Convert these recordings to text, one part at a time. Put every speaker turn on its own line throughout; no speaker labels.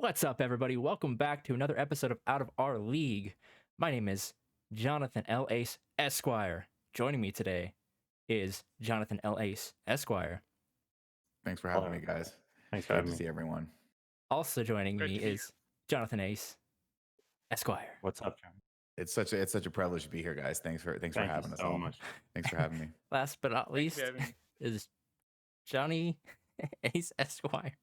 What's up, everybody? Welcome back to another episode of Out of Our League. My name is Jonathan L. Ace Esquire. Joining me today is Jonathan L. Ace Esquire.
Thanks for having me, guys.
Thanks for
Great
having
to
me.
see everyone.
Also joining
Great
me
to be here.
is Jonathan Ace Esquire.
What's up, John?
It's such a privilege to be here, guys. Thanks for
Thank
having
you
us
so
all.
much.
Thanks for having me.
Last but not
Thanks
least
for having me.
is Johnny Ace Esquire.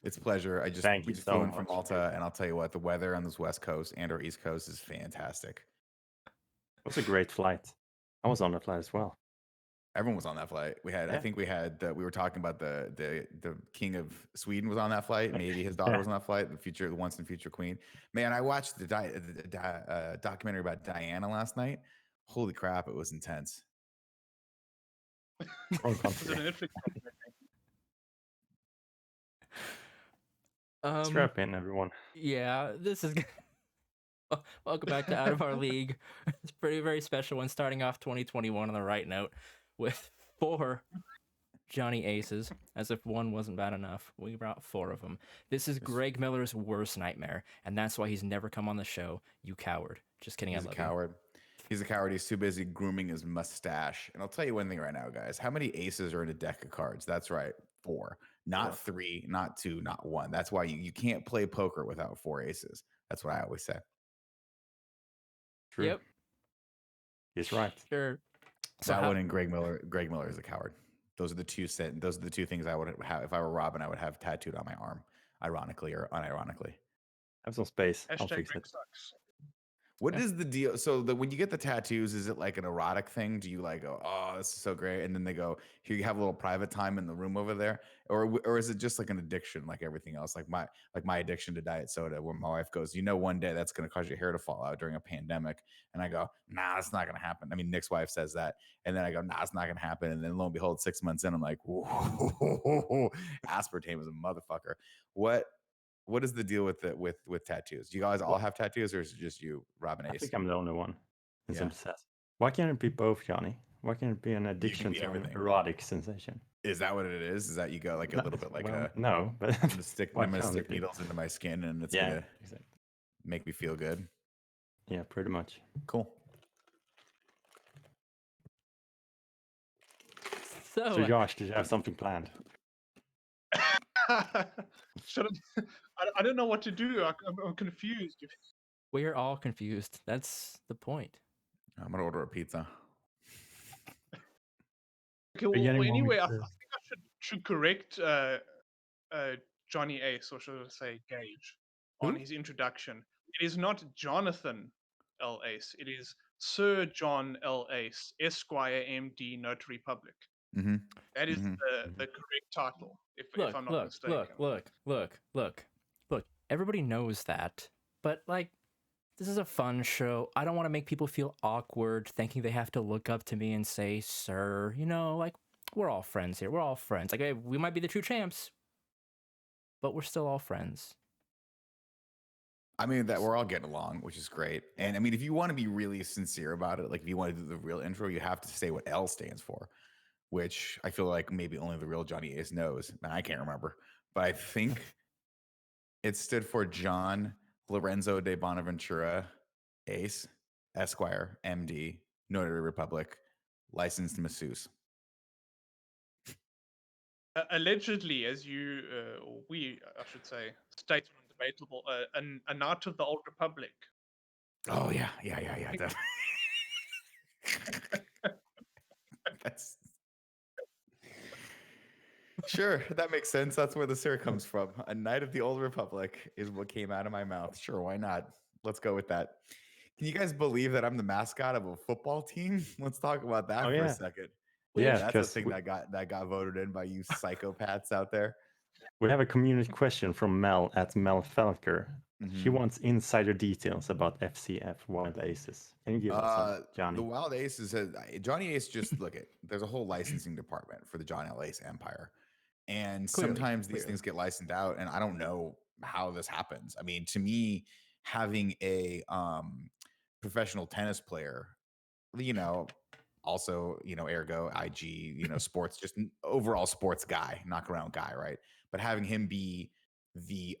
It's a pleasure.
Thank
We
you
just
so
flew in from
much.
Malta, and I'll tell you what, the weather on this West Coast and or East Coast is fantastic.
It was a great flight. I was on the flight as well.
Everyone was on that flight. I
Yeah.
think we were talking about the King of Sweden was on that flight. Maybe his daughter was on that flight. The once and future queen. Man, I watched the documentary about Diana last night. Holy crap, it was intense.
Wrong
Was it
country.
a Netflix documentary?
Strap in, everyone.
Yeah, this is. Welcome back to Out of Our League. It's a very special one, starting off 2021 on the right note with 4 Johnny Aces, as if one wasn't bad enough. We brought 4 of them. This is Greg Miller's worst nightmare, and that's why he's never come on the show. You coward. Just kidding.
He's
I
a
love
coward. He's a coward. He's too busy grooming his mustache. And I'll tell you one thing right now, guys. How many aces are in a deck of cards? That's right. 4. Not 3, not 2, not 1. That's why you can't play poker without 4 aces. That's what I always say.
True.
Yep.
He's right.
Sure. So
That one and Greg Miller is a coward. Those are the two things I would have if I were Robin. I would have tattooed on my arm, ironically or unironically.
Have some space. I'll
Hashtag
fix
Greg
it.
sucks.
What is the deal? So when you get the tattoos, is it like an erotic thing? Do you like go, oh, this is so great, and then they go, here, you have a little private time in the room over there, or is it just like an addiction, like everything else, like my addiction to diet soda, where my wife goes, one day that's going to cause your hair to fall out during a pandemic, and I go, nah, it's not going to happen. I mean, Nick's wife says that, and then I go, nah, it's not going to happen, and then lo and behold, 6 months in, I'm like, whoa, aspartame is a motherfucker. What is the deal with tattoos? Do you guys all have tattoos, or is it just you, Robin
I
Ace?
think I'm the only one. It's
Yeah.
obsessed. Why can't it be both, Johnny? Why can't it be an addiction
be
to an
everything.
erotic sensation?
Is that what it is? Is that you go like a little bit like
no, but
I'm gonna stick
why can't it be?
needles into my skin and it's
Yeah,
gonna
exactly.
make me feel good?
Yeah, pretty much.
Cool.
So, Josh, did you have something planned?
I don't know what to do. I'm confused.
we're all confused. That's the point.
I'm gonna order a pizza.
Okay, well,
Beginning
anyway, I
moment,
think I should correct Johnny Ace, or should I say Gage, on his introduction. It is not Jonathan L. Ace. It is Sir John L. Ace, Esquire, MD, Notary Public.
Mm-hmm.
That is
Mhm.
the correct title, if I'm not
Look,
mistaken.
look. Everybody knows that, but like, this is a fun show. I don't want to make people feel awkward thinking they have to look up to me and say, sir. Like, we're all friends here. We're all friends. Like, we might be the true champs, but we're still all friends.
I mean, that we're all getting along, which is great. And I mean, if you want to be really sincere about it, like if you want to do the real intro, you have to say what L stands for, which I feel like maybe only the real Johnny Ace knows. And I can't remember, but I think it stood for John Lorenzo de Bonaventura Ace, Esquire, MD, Notary Republic, licensed masseuse.
Allegedly, as you, or we, I should say, state undebatable, a knight of the Old Republic.
Oh yeah. That's sure. That makes sense. That's where the sir comes from. A knight of the Old Republic is what came out of my mouth. Sure, why not? Let's go with that. Can you guys believe that I'm the mascot of a football team? Let's talk about that for a second.
Yeah,
that's the thing that got voted in by you psychopaths out there.
We have a community question from Mel at Mel Felker. She wants insider details about FCF Wild Aces. Can you give us some, Johnny?
The Wild Aces, Johnny Ace, just look at, there's a whole licensing department for the John L. Ace empire. And sometimes these things get licensed out, and I don't know how this happens. I mean, to me, having a professional tennis player, also, ergo IG, sports, just an overall sports guy, knock around guy, right? But having him be the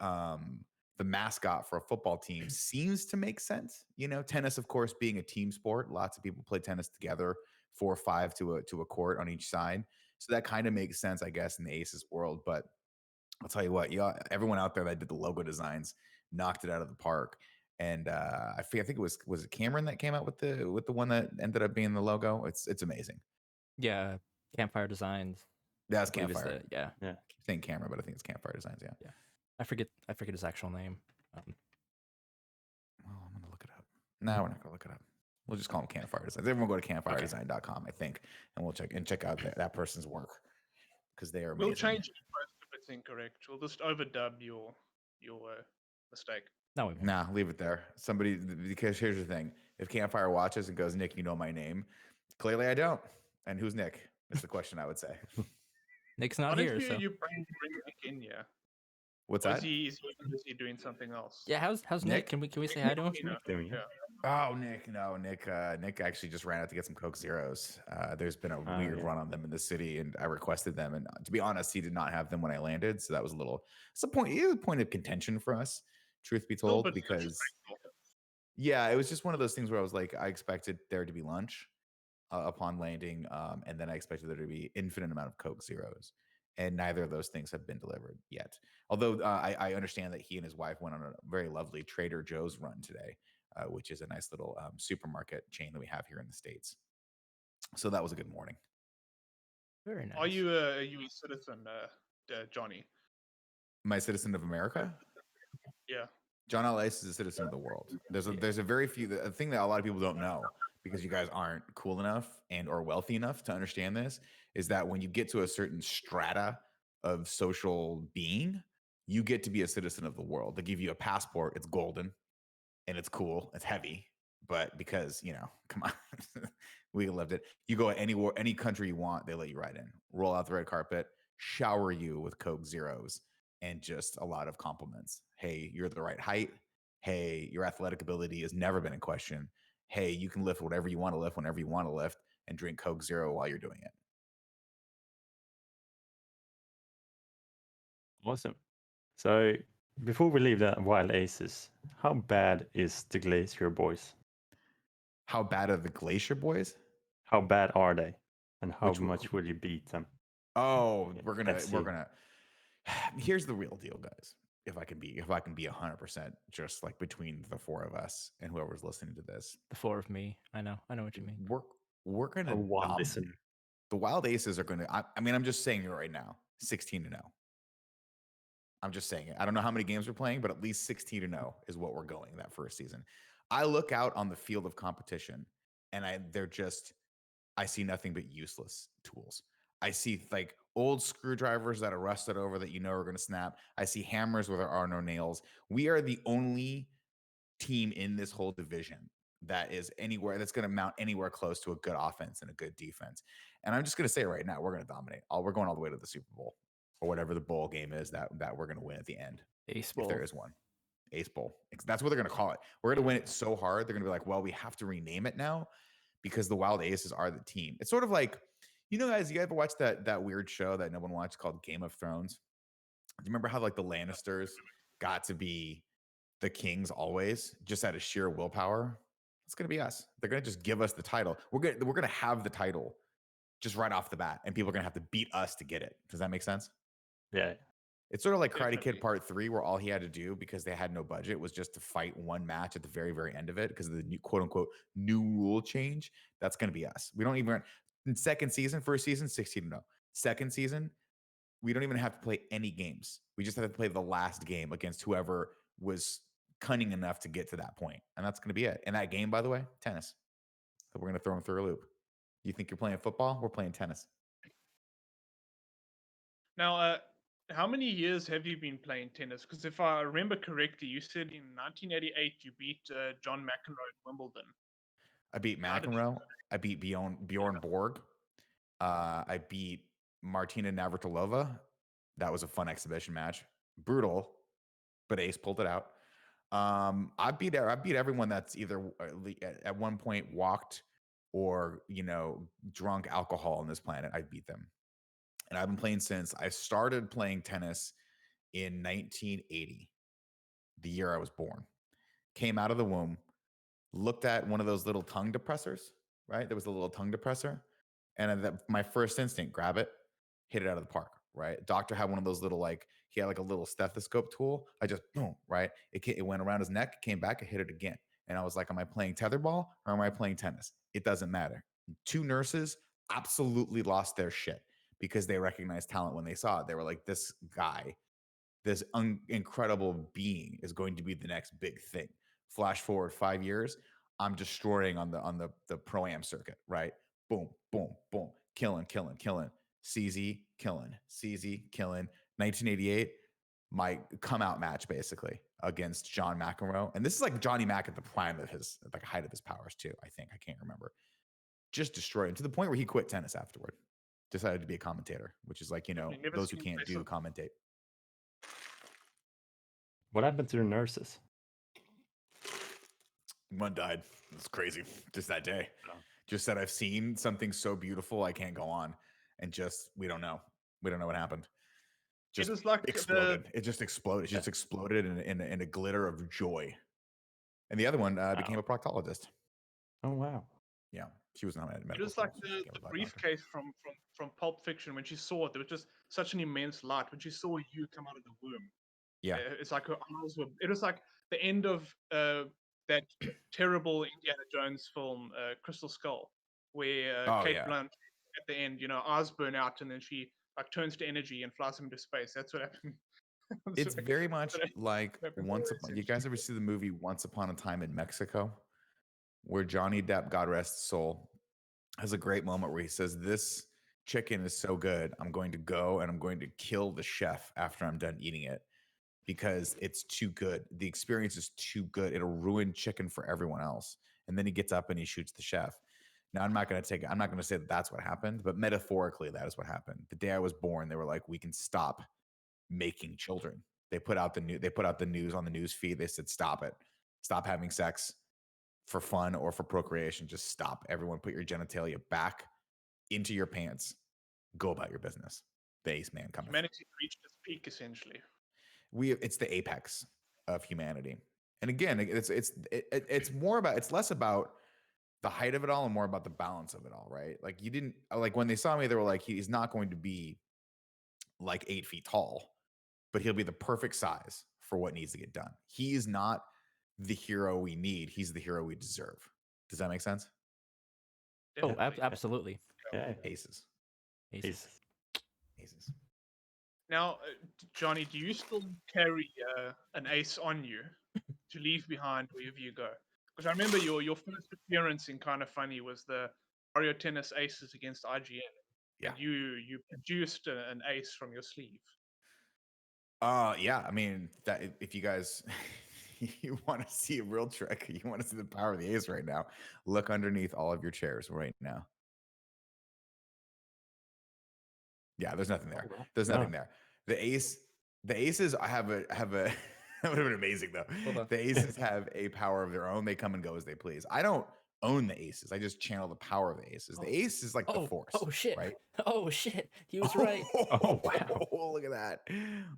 the mascot for a football team seems to make sense. You know, tennis, of course, being a team sport, lots of people play tennis together, 4 or 5 to a court on each side. So that kind of makes sense, I guess, in the Aces world. But I'll tell you what, everyone out there that did the logo designs knocked it out of the park. And I think it was it Cameron that came out with the one that ended up being the logo. It's amazing.
Yeah, Campfire Designs.
That's
I believe is
Campfire.
yeah.
Yeah.
I think Cameron, but I think it's Campfire Designs. Yeah.
Yeah. I forget his actual name.
Well, I'm gonna look it up. No, we're not gonna look it up. We'll just call him Campfire Designs. Everyone go to campfiredesign.com, I think, and we'll check out that person's work because they are amazing.
We'll change it if it's incorrect. We'll just overdub your mistake.
No, we won't.
Nah, leave it there. Somebody, because here's the thing: if Campfire watches and goes, Nick, you know my name. Clearly, I don't. And who's Nick? Is the question I would say.
Nick's not
Why
here,
don't
so
you bring Nick in? Yeah.
What's
Or
that?
is he busy doing something else?
yeah. How's Nick?
Nick?
Can we say hi to him?
You know,
Doing it.
yeah.
Oh, Nick. No, Nick. Nick actually just ran out to get some Coke Zeros. There's been a weird
yeah.
run on them in the city, and I requested them. And to be honest, he did not have them when I landed, so that was it's a point of contention for us, truth be
Little
told,
bit
because
disrespectful.
yeah, it was just one of those things where I was like, I expected there to be lunch upon landing, and then I expected there to be infinite amount of Coke Zeros, and neither of those things have been delivered yet. Although I understand that he and his wife went on a very lovely Trader Joe's run today, which is a nice little supermarket chain that we have here in the States. So that was a good morning.
Very nice.
Are you a US citizen, Johnny?
My citizen of America?
Yeah.
John L. Ace is a citizen of the world. There's a very few, a thing that a lot of people don't know, because you guys aren't cool enough and or wealthy enough to understand this, is that when you get to a certain strata of social being, you get to be a citizen of the world. They give you a passport, it's golden and it's cool, it's heavy, but because, come on, we lived it. You go anywhere, any country you want, they let you right in, roll out the red carpet, shower you with Coke Zeros, and just a lot of compliments. Hey, you're the right height. Hey, your athletic ability has never been in question. Hey, you can lift whatever you want to lift whenever you want to lift, and drink Coke Zero while you're doing it.
Awesome. So before we leave the Wild Aces, how bad is the Glacier Boys?
How bad are the Glacier Boys?
How bad are they? And how
Which-
much will you beat them?
Oh,
Yeah,
we're gonna.
let's see.
Here's the real deal, guys. If I can be 100% just like between the four of us and whoever's listening to this,
The 4 of me. I know what you mean.
we're gonna
Or one
dominate.
listener.
The Wild Aces are gonna. I mean, I'm just saying it right now. 16-0. I'm just saying it. I don't know how many games we're playing, but at least 16-0 is what we're going that first season. I look out on the field of competition, and I see nothing but useless tools. I see like old screwdrivers that are rusted over that are going to snap. I see hammers where there are no nails. We are the only team in this whole division that is anywhere that's going to mount anywhere close to a good offense and a good defense. And I'm just going to say right now, we're going to dominate. We're going all the way to the Super Bowl or whatever the bowl game is that we're going to win at the end.
Ace
If
Bowl.
there is one. Ace Bowl. That's what they're going to call it. We're going to win it so hard. They're going to be like, well, we have to rename it now because the Wild Aces are the team. It's sort of like, guys, you ever watch that weird show that no one watched called Game of Thrones? Do you remember how like the Lannisters got to be the kings always just out of sheer willpower? It's going to be us. They're going to just give us the title. We're going to have the title just right off the bat, and people are going to have to beat us to get it. Does that make sense?
Yeah.
It's sort of like Karate
Definitely.
Kid Part 3, where all he had to do, because they had no budget, was just to fight one match at the very, very end of it because of the new, quote unquote new rule change. That's going to be us. We don't even, in first season, 16-0. Second season, we don't even have to play any games. We just have to play the last game against whoever was cunning enough to get to that point. And that's going to be it. And that game, by the way, tennis. So we're going to throw them through a loop. You think you're playing football? We're playing tennis.
Now, how many years have you been playing tennis? Because if I remember correctly, you said in 1988 you beat John McEnroe at Wimbledon.
I beat
How did
McEnroe. I beat Bjorn Borg. I beat Martina Navratilova. That was a fun exhibition match. Brutal, but Ace pulled it out. I beat everyone that's either at one point walked or drunk alcohol on this planet. I beat them, and I've been playing since I started playing tennis in 1980. the year I was born. Came out of the womb, looked at one of those little tongue depressors, right? There was a little tongue depressor. And my first instinct, grab it, hit it out of the park, right? Doctor had one of those little, like, he had like a little stethoscope tool. I just, boom, right? It went around his neck, came back, I hit it again. And I was like, am I playing tetherball or am I playing tennis? It doesn't matter. 2 nurses absolutely lost their shit because they recognized talent when they saw it. They were like, this guy, this incredible being is going to be the next big thing. Flash forward 5 years, I'm destroying on the pro-am circuit, right? Boom, boom, boom, killing. CZ, killing. CZ, killing. 1988, my come out match basically against John McEnroe. And this is like Johnny Mac at the prime of his, like, height of his powers too, I think. I can't remember. Just destroyed him to the point where he quit tennis afterward. Decided to be a commentator, which is like, those who can't do commentate.
What happened to the nurses?
One died. It's crazy. Just that day.
Oh.
Just said, I've seen something so beautiful, I can't go on. And just, we don't know. We don't know what happened. Just
like
exploded. It just exploded. It just exploded in a glitter of joy. And the other one became a proctologist.
Oh, wow.
Yeah. She was not medical.
It was like the briefcase from Pulp Fiction. When she saw it, there was just such an immense light. When she saw you come out of the womb,
yeah,
it's like her eyes were. It was like the end of that terrible Indiana Jones film, Crystal Skull, where Kate Blunt at the end, eyes burn out, and then she like turns to energy and flies into space. That's what happened.
It's very much like you guys ever see the movie Once Upon a Time in Mexico, where Johnny Depp, God rest his soul, has a great moment where he says, this chicken is so good, I'm going to go and I'm going to kill the chef after I'm done eating it because it's too good. The experience is too good. It'll ruin chicken for everyone else. And then he gets up and he shoots the chef. Now, I'm not going to say that that's what happened, but metaphorically, that is what happened. The day I was born, they were like, we can stop making children. They put out the news on the news feed. They said, stop it. Stop having sex for fun or for procreation. Just stop. Everyone put your genitalia back into your pants. Go about your business. The ace man coming.
Humanity reached its peak, essentially.
It's the apex of humanity. And again, it's more about, it's less about the height of it all and more about the balance of it all, right? Like, you didn't, like, when they saw me, they were like, he's not going to be like 8 feet tall, but he'll be the perfect size for what needs to get done. He is not the hero we need. He's the hero we deserve. Does that make sense?
Oh, absolutely.
Yeah.
Aces.
Now, Johnny, do you still carry an ace on you to leave behind wherever you go? Because I remember your first appearance in Kind of Funny was the Mario Tennis Aces against IGN.
Yeah.
You produced an ace from your sleeve.
Yeah. I mean, that if you guys you want to see a real trick, you want to see the power of the ace right now, look underneath all of your chairs right now. Yeah, there's nothing there. There's nothing there. The aces have a that would have been amazing though. The aces have a power of their own. They come and go as they please. I don't own the aces. I just channel the power of the aces. The ace is like the force.
Oh shit.
Right?
Oh shit. He was right.
Oh wow.
Look at that.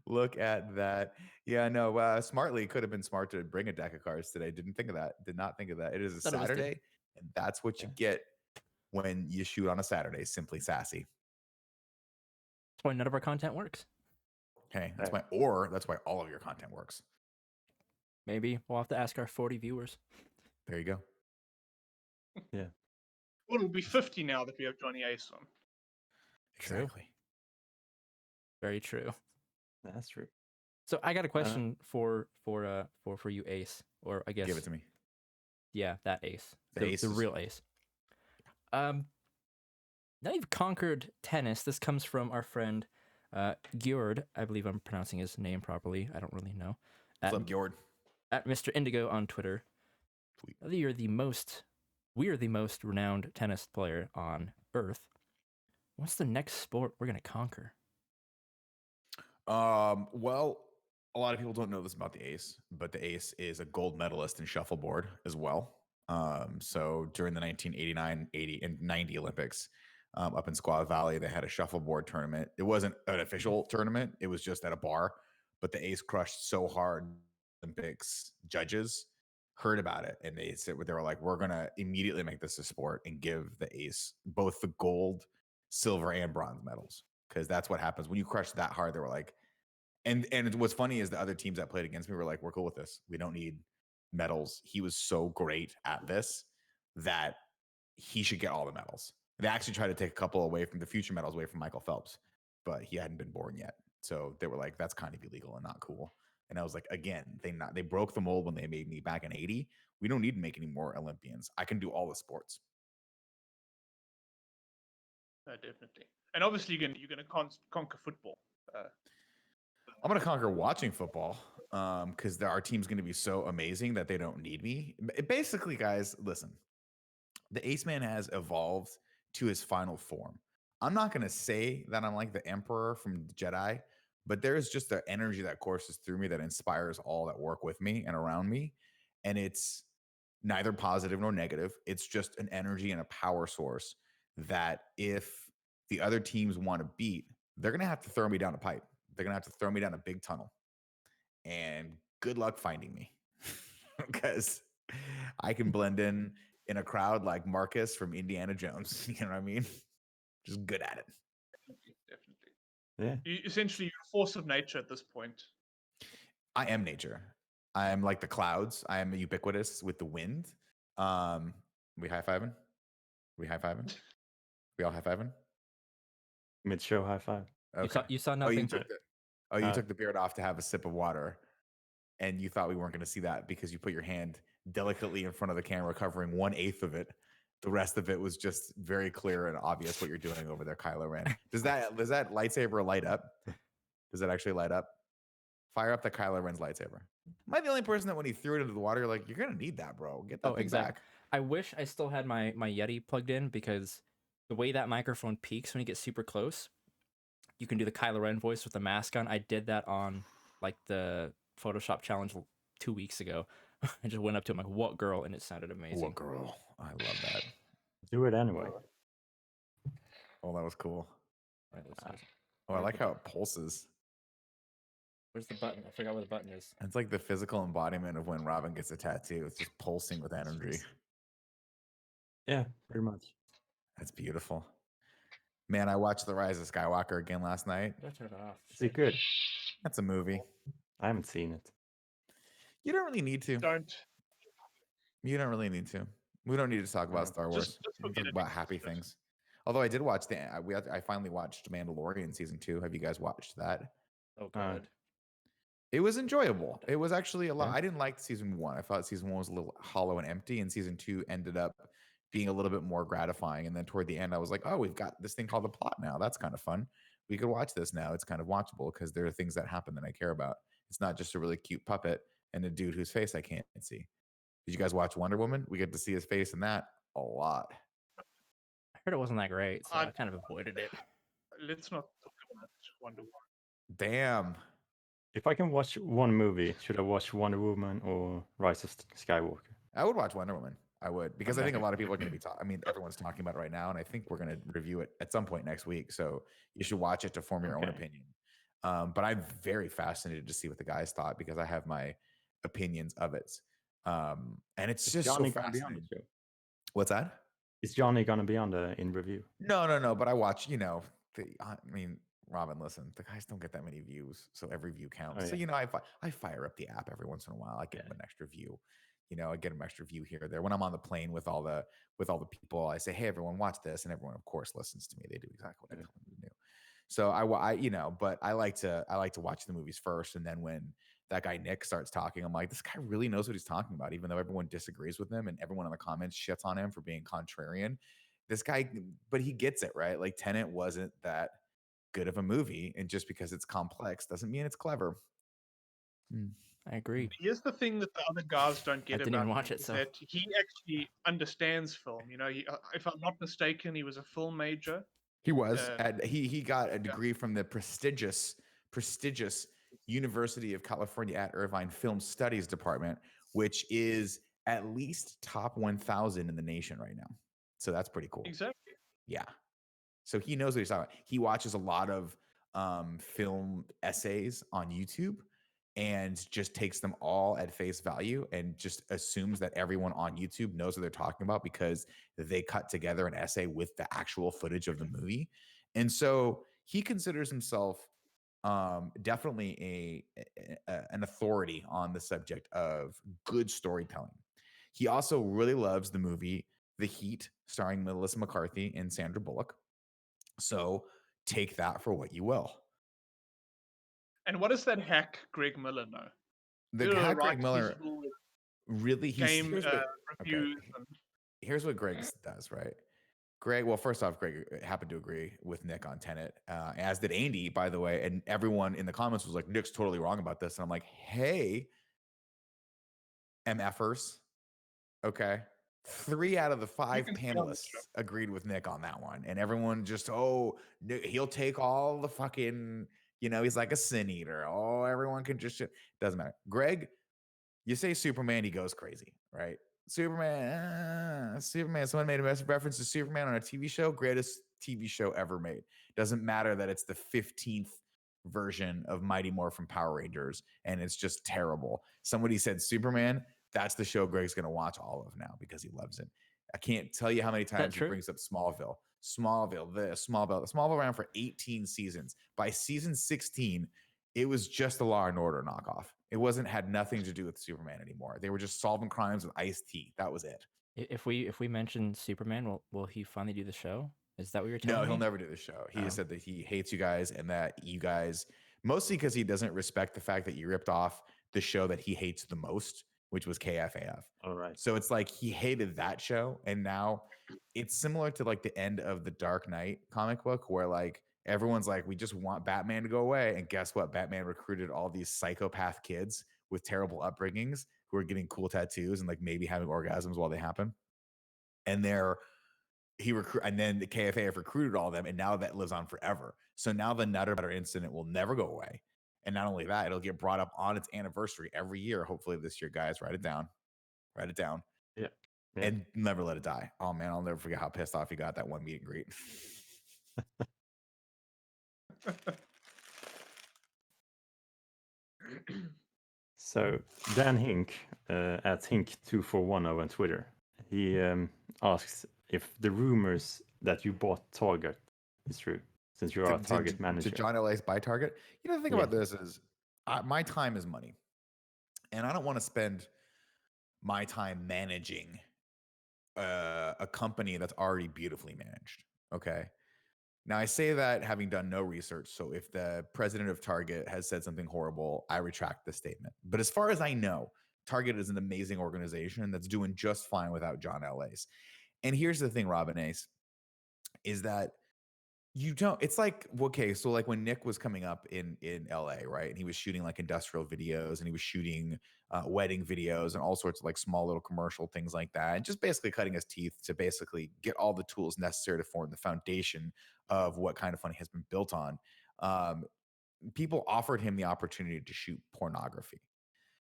Look at that. Yeah, no, Smartly could have been smart to bring a deck of cards today. Didn't think of that. Did not think of that. It is a Saturday, and that's what you get when you shoot on a Saturday. Simply sassy.
That's why none of our content works.
Okay, that's why all of your content works.
Maybe we'll have to ask our 40 viewers.
There you go.
Yeah.
Well, it'll be 50 now that we have Johnny Ace on.
Exactly.
Very true.
That's true.
So I got a question for you, Ace, or I guess
give it to me.
Yeah, that Ace,
the
real Ace. Now you've conquered tennis. This comes from our friend Gjord. I believe I'm pronouncing his name properly. I don't really know.
What's up, Gjord?
At Mr. Indigo on Twitter.
Tweet.
We are the most renowned tennis player on Earth. What's the next sport we're gonna conquer?
Well, a lot of people don't know this about the Ace, but the Ace is a gold medalist in shuffleboard as well. So during the 1989, 80, and 90 Olympics, up in Squaw Valley, they had a shuffleboard tournament. It wasn't an official tournament; it was just at a bar. But the Ace crushed so hard Olympics judges heard about it, and they were like, we're gonna immediately make this a sport and give the ace both the gold, silver, and bronze medals, because that's what happens when you crush that hard. They were like, and what's funny is the other teams that played against me were like, we're cool with this. We don't need medals. He was so great at this that he should get all the medals. They actually tried to take a couple away from the future medals away from Michael Phelps, but he hadn't been born yet. So they were like, that's kind of illegal and not cool. And I was like, again, they broke the mold when they made me back in 80. We don't need to make any more Olympians. I can do all the sports.
Definitely. And obviously you're gonna conquer football.
I'm going to conquer watching football because our team's going to be so amazing that they don't need me. Basically, guys, listen, the Ace Man has evolved to his final form. I'm not going to say that I'm like the Emperor from Jedi, but there is just an energy that courses through me that inspires all that work with me and around me. And it's neither positive nor negative. It's just an energy and a power source that if the other teams want to beat, they're going to have to throw me down a pipe. They're going to have to throw me down a big tunnel. And good luck finding me because I can blend in a crowd like Marcus from Indiana Jones. You know what I mean? Just good at it.
Definitely.
Yeah.
Essentially, you're a force of nature at this point.
I am nature. I am like the clouds. I am ubiquitous with the wind. We high-fiving? We high-fiving? We all high-fiving?
Mid-show high five.
Okay.
You saw nothing.
You took the beard off to have a sip of water, and you thought we weren't going to see that because you put your hand delicately in front of the camera, covering 1/8 of it. The rest of it was just very clear and obvious what you're doing over there, Kylo Ren. Does that lightsaber light up? Does it actually light up? Fire up the Kylo Ren's lightsaber. Am I the only person that when he threw it into the water, you're like, you're gonna need that, bro? Get that thing back.
I wish I still had my Yeti plugged in because the way that microphone peaks when you get super close, you can do the Kylo Ren voice with the mask on. I did that on like the Photoshop challenge 2 weeks ago. I just went up to him like, "What girl?" and it sounded amazing.
What girl? I love that.
Do it anyway.
Oh, that was cool.
Right,
I like how it pulses.
Where's the button? I forgot where the button is.
It's like the physical embodiment of when Robin gets a tattoo. It's just pulsing with energy.
Yeah, pretty much.
That's beautiful. Man, I watched The Rise of Skywalker again last night.
I turn it off.
Is it good?
That's a movie.
I haven't seen it.
You don't really need to. You don't really need to. We don't need to talk about Star Wars.
Just
We can talk about happy things. Although I did watch I finally watched Mandalorian season 2. Have you guys watched that?
Oh god.
It was enjoyable. It was actually a lot.
Yeah.
I didn't like season 1. I thought season 1 was a little hollow and empty, and season 2 ended up being a little bit more gratifying. And then toward the end, I was like, oh, we've got this thing called the plot now. That's kind of fun. We could watch this now. It's kind of watchable because there are things that happen that I care about. It's not just a really cute puppet and a dude whose face I can't see. Did you guys watch Wonder Woman? We get to see his face in that a lot.
I heard it wasn't that great, so I kind of avoided it.
Let's not talk about Wonder Woman.
Damn.
If I can watch one movie, should I watch Wonder Woman or Rise of Skywalker?
I would watch Wonder Woman. I would, because I think a
Okay.
lot of people are going to be talking. I mean, everyone's talking about it right now, and I think we're going to review it at some point next week. So you should watch it to form your own
Okay.
opinion. But I'm very fascinated to see what the guys thought because I have my opinions of it. And it's
Is
just
Johnny
so
gonna be on
fascinating.
the show?
What's that?
Is Johnny gonna be on in review?
No. But I watch, I mean, Robin, listen, the guys don't get that many views, so every view counts.
Oh,
So
yeah.
I fire up the app every once in a while. I get
Yeah.
them an extra view. I get them extra view here or there. When I'm on the plane with all the people, I say, "Hey, everyone, watch this," and everyone, of course, listens to me. They do exactly what I tell them to do. So but I like to watch the movies first, and then when that guy Nick starts talking, I'm like, this guy really knows what he's talking about, even though everyone disagrees with him and everyone in the comments shits on him for being contrarian. This guy, but he gets it, right? Like Tenet wasn't that good of a movie, and just because it's complex doesn't mean it's clever.
I agree.
Here's the thing that the other guys don't get
didn't
about
even watch
him
it,
is
so.
that he actually understands film. If I'm not mistaken, he was a film major.
He was. He got a degree from the prestigious University of California at Irvine Film Studies Department, which is at least top 1,000 in the nation right now. So that's pretty cool.
Exactly.
Yeah. So he knows what he's talking about. He watches a lot of film essays on YouTube, and just takes them all at face value and just assumes that everyone on YouTube knows what they're talking about because they cut together an essay with the actual footage of the movie. And so he considers himself definitely an authority on the subject of good storytelling. He also really loves the movie The Heat, starring Melissa McCarthy and Sandra Bullock. So take that for what you will.
And what does that hack Greg Miller know?
The hack Greg Miller really
game reviews.
Here's what Greg does, right? Greg, well, first off, Greg happened to agree with Nick on Tenet, as did Andy, by the way. And everyone in the comments was like, Nick's totally wrong about this. And I'm like, hey, MFers, okay. 3 out of the 5 panelists agreed with Nick on that one. And everyone just, he'll take all the fucking, he's like a sin eater. Oh, everyone can just shit. Doesn't matter. Greg, you say Superman, he goes crazy, right? Superman. Someone made a reference to Superman on a TV show. Greatest TV show ever made. Doesn't matter that it's the 15th version of Mighty Morphin Power Rangers, and it's just terrible. Somebody said Superman. That's the show Greg's going to watch all of now because he loves it. I can't tell you how many times he brings up Smallville. Smallville ran for 18 seasons. By season 16, it was just a Law and Order knockoff. It had nothing to do with Superman anymore. They were just solving crimes with Ice-T. That was it.
If we mention Superman, will he finally do the show? Is that what you're telling me?
No, he'll never do the show. He just said that he hates you guys and that you guys, mostly because he doesn't respect the fact that you ripped off the show that he hates the most, which was KFAF.
All right.
So it's like he hated that show. And now it's similar to like the end of the Dark Knight comic book where like everyone's like, we just want Batman to go away. And guess what? Batman recruited all these psychopath kids with terrible upbringings who are getting cool tattoos and like maybe having orgasms while they happen. And and then the KFAF recruited all of them, and now that lives on forever. So now the Nutter Butter incident will never go away. And not only that, it'll get brought up on its anniversary every year. Hopefully this year, guys, write it down.
Yeah.
And never let it die. Oh man, I'll never forget how pissed off he got that one meet and greet.
So Dan Hink at Hink2410 on Twitter, he asks if the rumors that you bought Target is true, since you are a Target manager.
Did John L.A. buy Target? The thing about this is my time is money. And I don't want to spend my time managing a company that's already beautifully managed. Okay. Now, I say that having done no research. So if the president of Target has said something horrible, I retract the statement. But as far as I know, Target is an amazing organization that's doing just fine without John L. Ace. And here's the thing, Robin Ace, is that it's like, okay, so like when Nick was coming up in LA, right? And he was shooting like industrial videos and he was shooting wedding videos and all sorts of like small little commercial things like that. And just basically cutting his teeth to basically get all the tools necessary to form the foundation of what Kind of Funny has been built on. People offered him the opportunity to shoot pornography.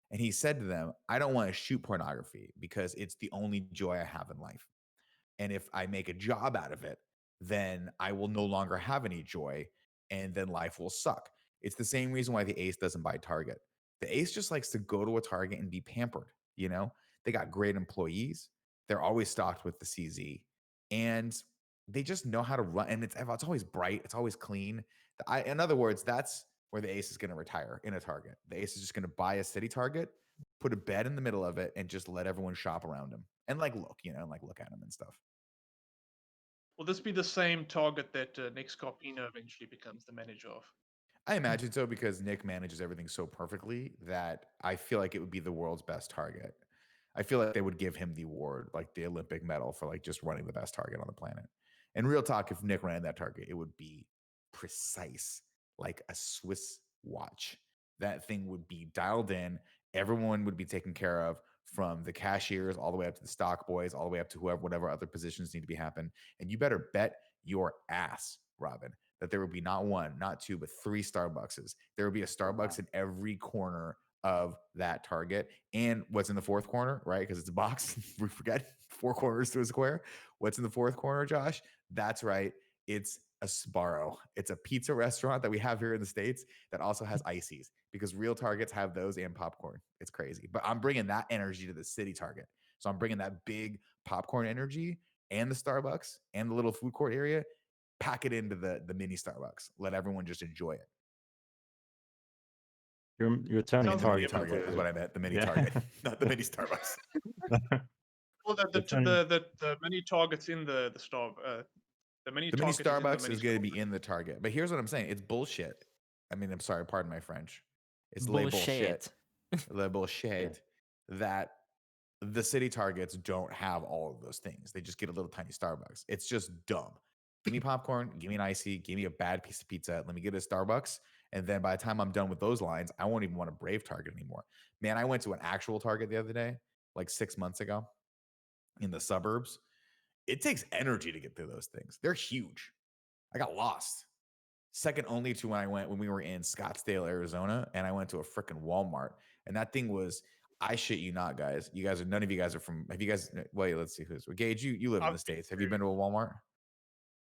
And he said to them, I don't want to shoot pornography because it's the only joy I have in life. And if I make a job out of it, then I will no longer have any joy and then life will suck. It's the same reason why the Ace doesn't buy Target. The Ace just likes to go to a Target and be pampered. They got great employees. They're always stocked with the CZ and they just know how to run. And it's always bright. It's always clean. In other words, that's where the Ace is going to retire, in a Target. The Ace is just going to buy a city Target, put a bed in the middle of it and just let everyone shop around him and look at him and stuff.
Will this be the same Target that Nick Scarpino eventually becomes the manager of?
I imagine so, because Nick manages everything so perfectly that I feel like it would be the world's best Target. I feel like they would give him the award, like the Olympic medal, for like just running the best Target on the planet. And real talk, if Nick ran that Target, it would be precise, like a Swiss watch. That thing would be dialed in. Everyone would be taken care of, from the cashiers all the way up to the stock boys, all the way up to whatever other positions need to be happen. And you better bet your ass, Robin, that there would be not one, not two, but 3 Starbuckses. There would be a Starbucks in every corner of that Target. And what's in the 4th corner, right? Because it's a box. We forget 4 corners to a square. What's in the 4th corner, Josh? That's right. It's a Sbarro. It's a pizza restaurant that we have here in the States that also has ices because real Targets have those and popcorn. It's crazy. But I'm bringing that energy to the city Target. So I'm bringing that big popcorn energy and the Starbucks and the little food court area, pack it into the mini Starbucks. Let everyone just enjoy it.
You're turning
Sounds
The mini
Target
Target
into-
is what I meant. The mini
Yeah.
Target, not the mini Starbucks.
Well, the many targets in the store. The mini
The mini
target is in the
Starbucks
mini
is going to
store.
be in the Target. But here's what I'm saying. It's bullshit. I mean, I'm sorry, pardon my French. It's lay bullshit. Le bullshit that the city Targets don't have all of those things. They just get a little tiny Starbucks. It's just dumb. Give me popcorn, give me an icy, give me a bad piece of pizza. Let me get a Starbucks. And then by the time I'm done with those lines, I won't even want to brave Target anymore. Man, I went to an actual Target the other day, like 6 months ago in the suburbs. It takes energy to get through those things. They're huge. I got lost. Second only to when we were in Scottsdale, Arizona, and I went to a freaking Walmart. And that thing was, I shit you not, guys. None of you guys are from, have you guys, wait, let's see who's, Gage, you live in the States. Have you been to a Walmart?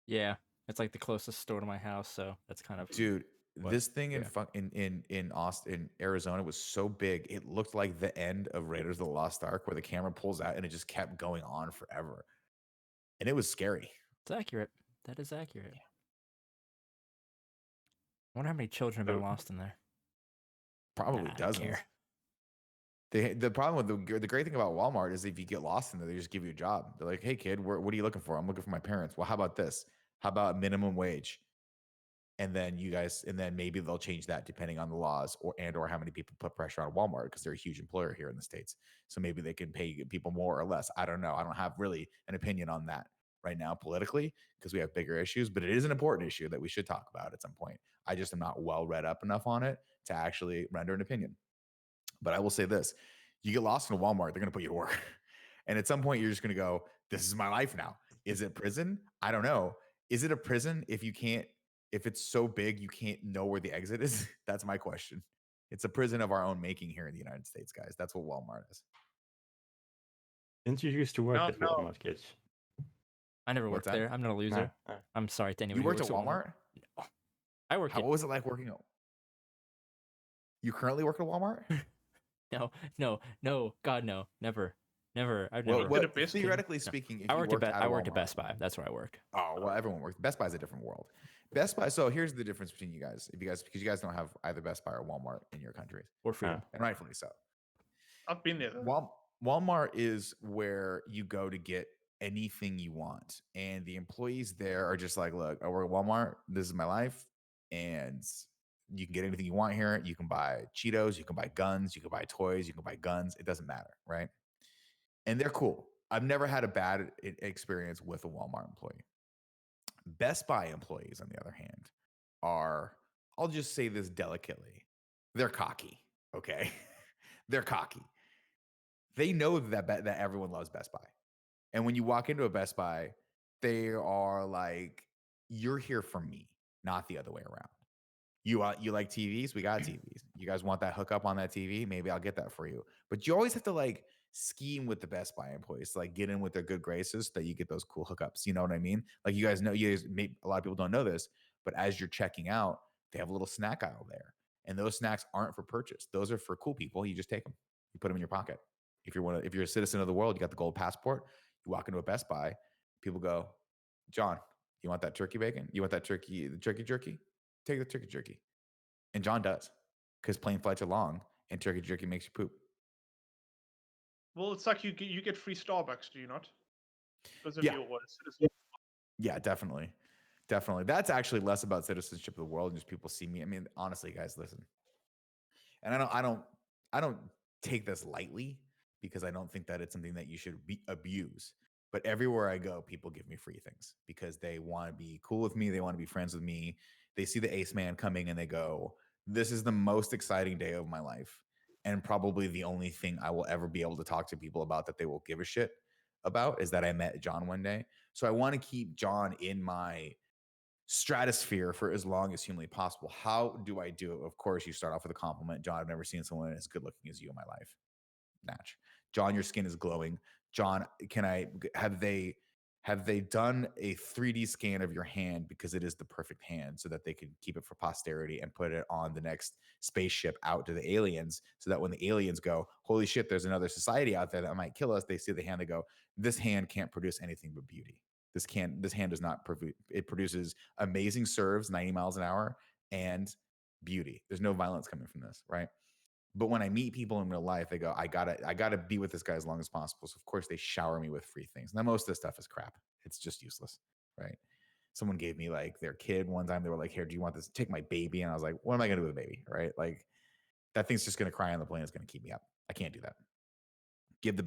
Yeah, it's like the closest store to my house, so that's kind of
Dude,
what-
this thing
yeah.
in Austin, in Arizona, was so big. It looked like the end of Raiders of the Lost Ark, where the camera pulls out and it just kept going on forever. And it was scary.
It's accurate. That is accurate. I wonder how many children have been lost in there.
Probably
Nah, I don't
dozens.
care.
The problem with the great thing about Walmart is if you get lost in there, they just give you a job. They're like, "Hey kid, what are you looking for?" I'm looking for my parents. Well, how about this? How about minimum wage? And then maybe they'll change that depending on the laws or how many people put pressure on Walmart because they're a huge employer here in the States. So maybe they can pay people more or less. I don't know. I don't have really an opinion on that right now politically because we have bigger issues, but it is an important issue that we should talk about at some point. I just am not well read up enough on it to actually render an opinion. But I will say this, you get lost in a Walmart, they're going to put you to work. And at some point, you're just going to go, this is my life now. Is it prison? I don't know. Is it a prison if it's so big, you can't know where the exit is? That's my question. It's a prison of our own making here in the United States, guys. That's what Walmart is.
Didn't you used to work at
No.
Walmart, Gage?
I never
What's
worked
that?
there. I'm not a loser.
No.
I'm sorry to anyone
You
who
worked at
works
Walmart?
No. I worked
What was it like working at You currently work at Walmart?
No, God, no, never. I've
Well,
never.
What-
theoretically speaking, if
I
you
worked
worked
at
at a
I worked at
Walmart-
Best Buy. That's where I work.
Oh, well, everyone works. Best Buy is a different world. Best Buy. So here's the difference between you guys. Because you guys don't have either Best Buy or Walmart in your countries,
Or freedom.
and rightfully so.
I've been there. Though.
Walmart is where you go to get anything you want, and the employees there are just like, look, I work at Walmart. This is my life, and you can get anything you want here. You can buy Cheetos, you can buy guns, you can buy toys, you can buy guns. It doesn't matter, right? And they're cool. I've never had a bad experience with a Walmart employee. Best Buy employees, on the other hand, are, I'll just say this delicately, they're cocky, okay? They're cocky. They know that everyone loves Best Buy. And when you walk into a Best Buy, they are like, you're here for me, not the other way around. You like TVs? We got TVs. You guys want that hookup on that TV? Maybe I'll get that for you. But you always have to like scheme with the Best Buy employees to like get in with their good graces so that you get those cool hookups. You know what I mean? Like you guys, a lot of people don't know this, but as you're checking out, they have a little snack aisle there. And those snacks aren't for purchase. Those are for cool people. You just take them. You put them in your pocket. If you're a citizen of the world, you got the gold passport. You walk into a Best Buy, people go, John, you want that turkey bacon? You want that turkey jerky? Take the turkey jerky. And John does, because plane flights are long and turkey jerky makes you poop.
Well, it's like you get free Starbucks, do you not? Because of
Yeah.
your citizenship.
Yeah, definitely. That's actually less about citizenship of the world and just people see me. I mean, honestly, guys, listen. And I don't take this lightly because I don't think that it's something that you should abuse. But everywhere I go, people give me free things because they want to be cool with me. They want to be friends with me. They see the Ace Man coming and they go, this is the most exciting day of my life. And probably the only thing I will ever be able to talk to people about that they will give a shit about is that I met John one day. So I want to keep John in my stratosphere for as long as humanly possible. How do I do it? Of course, you start off with a compliment. John, I've never seen someone as good looking as you in my life. Natch. John, your skin is glowing. John, Have they done a 3D scan of your hand because it is the perfect hand so that they can keep it for posterity and put it on the next spaceship out to the aliens so that when the aliens go, holy shit, there's another society out there that might kill us, they see the hand, they go, this hand can't produce anything but beauty. This hand does not it produces amazing serves 90 miles an hour and beauty. There's no violence coming from this, right? But when I meet people in real life, they go, I gotta be with this guy as long as possible. So of course they shower me with free things. Now most of this stuff is crap. It's just useless, right? Someone gave me like their kid one time. They were like, here, do you want this? Take my baby. And I was like, what am I gonna do with a baby? Right? Like that thing's just gonna cry on the plane. It's gonna keep me up. I can't do that. Take the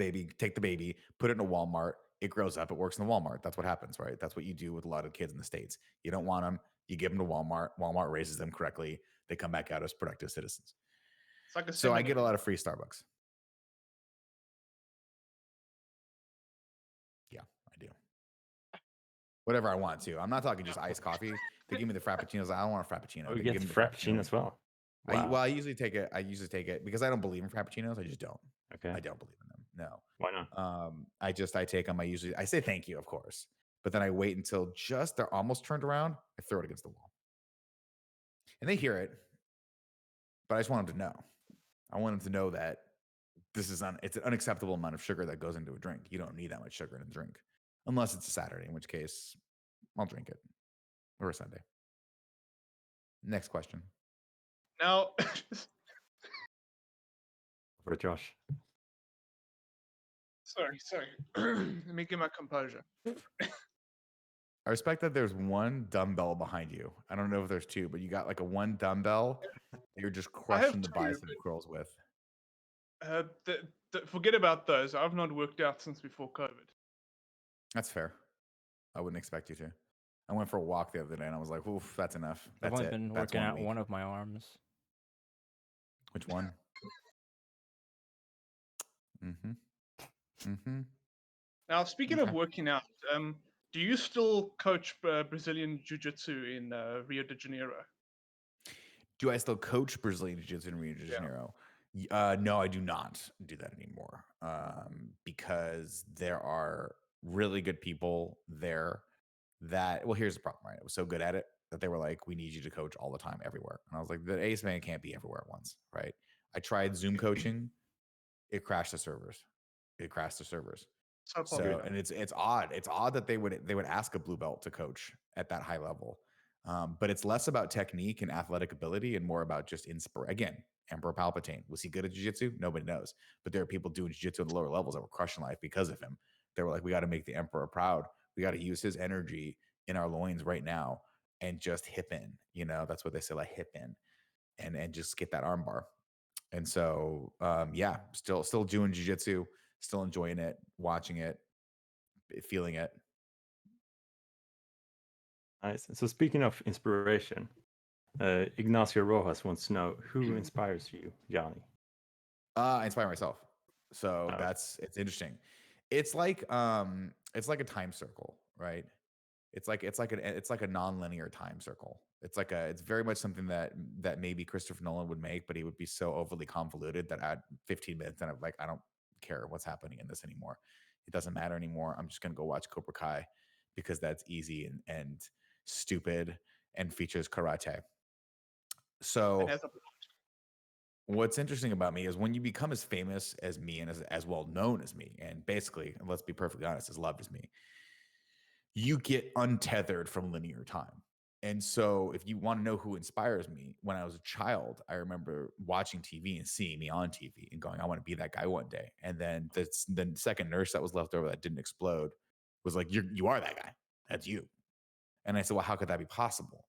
baby, put it in a Walmart. It grows up. It works in the Walmart. That's what happens, right? That's what you do with a lot of kids in the States. You don't want them. You give them to Walmart. Walmart raises them correctly. They come back out as productive citizens.
It's like a
So I get a
seminary.
lot of free Starbucks. Yeah, I do. Whatever I want to. I'm not talking just iced coffee. They give me the frappuccinos. I don't want a frappuccino.
Oh,
They
you
give
get
me the
frappuccino as well. Wow.
I usually take it. I usually take it because I don't believe in frappuccinos. I just don't.
Okay.
I don't believe in them. No.
Why not?
I take them. I say thank you, of course, but then I wait until just they're almost turned around. I throw it against the wall, and they hear it. But I just want them to know. I want them to know that this is it's an unacceptable amount of sugar that goes into a drink. You don't need that much sugar in a drink, unless it's a Saturday, in which case I'll drink it, or a Sunday. Next question.
Now,
For Josh.
sorry. Let me get my composure.
I respect that there's one dumbbell behind you. I don't know if there's two, but you got like a one dumbbell that you're just crushing the
two,
bicep
but-
curls with.
Forget about those. I've not worked out since before COVID.
That's fair. I wouldn't expect you to. I went for a walk the other day and I was like, oof, that's enough.
I've
That's
only
it.
been
That's
working out
week.
one of my arms.
Which one?
Now, speaking of
Okay.
working out, do you still coach Brazilian Jiu-Jitsu in Rio de Janeiro?
Do I still coach Brazilian Jiu-Jitsu in Rio de Janeiro? No, I do not do that anymore because there are really good people there that, well, here's the problem, right? I was so good at it that they were like, we need you to coach all the time, everywhere. And I was like, the ace man can't be everywhere at once, right? I tried Zoom coaching. It crashed the servers. So, and it's odd. It's odd that they would ask a blue belt to coach at that high level. But it's less about technique and athletic ability and more about just inspiration. Again, Emperor Palpatine, was he good at jiu-jitsu? Nobody knows. But there are people doing jiu-jitsu at the lower levels that were crushing life because of him. They were like, we got to make the Emperor proud. We got to use his energy in our loins right now and just hip in. You know, that's what they say, like hip in, and just get that armbar. And so, yeah, still doing jiu-jitsu, still enjoying it, watching it, feeling it.
Nice. So speaking of inspiration, Ignacio Rojas wants to know who inspires you, Johnny.
I inspire myself. So
Oh.
it's interesting. It's like a time circle, right? It's like a non-linear time circle. It's very much something that maybe Christopher Nolan would make, but he would be so overly convoluted that at 15 minutes and I'm like, I don't care what's happening in this anymore. It doesn't matter anymore. I'm just gonna go watch Cobra Kai because that's easy and stupid and features karate. So what's interesting about me is when you become as famous as me and as well known as me, and basically, let's be perfectly honest, as loved as me, you get untethered from linear time. And so if you want to know who inspires me, when I was a child, I remember watching TV and seeing me on TV and going, I want to be that guy one day. And then the second nurse that was left over that didn't explode was like, you are that guy. That's you. And I said, well, how could that be possible?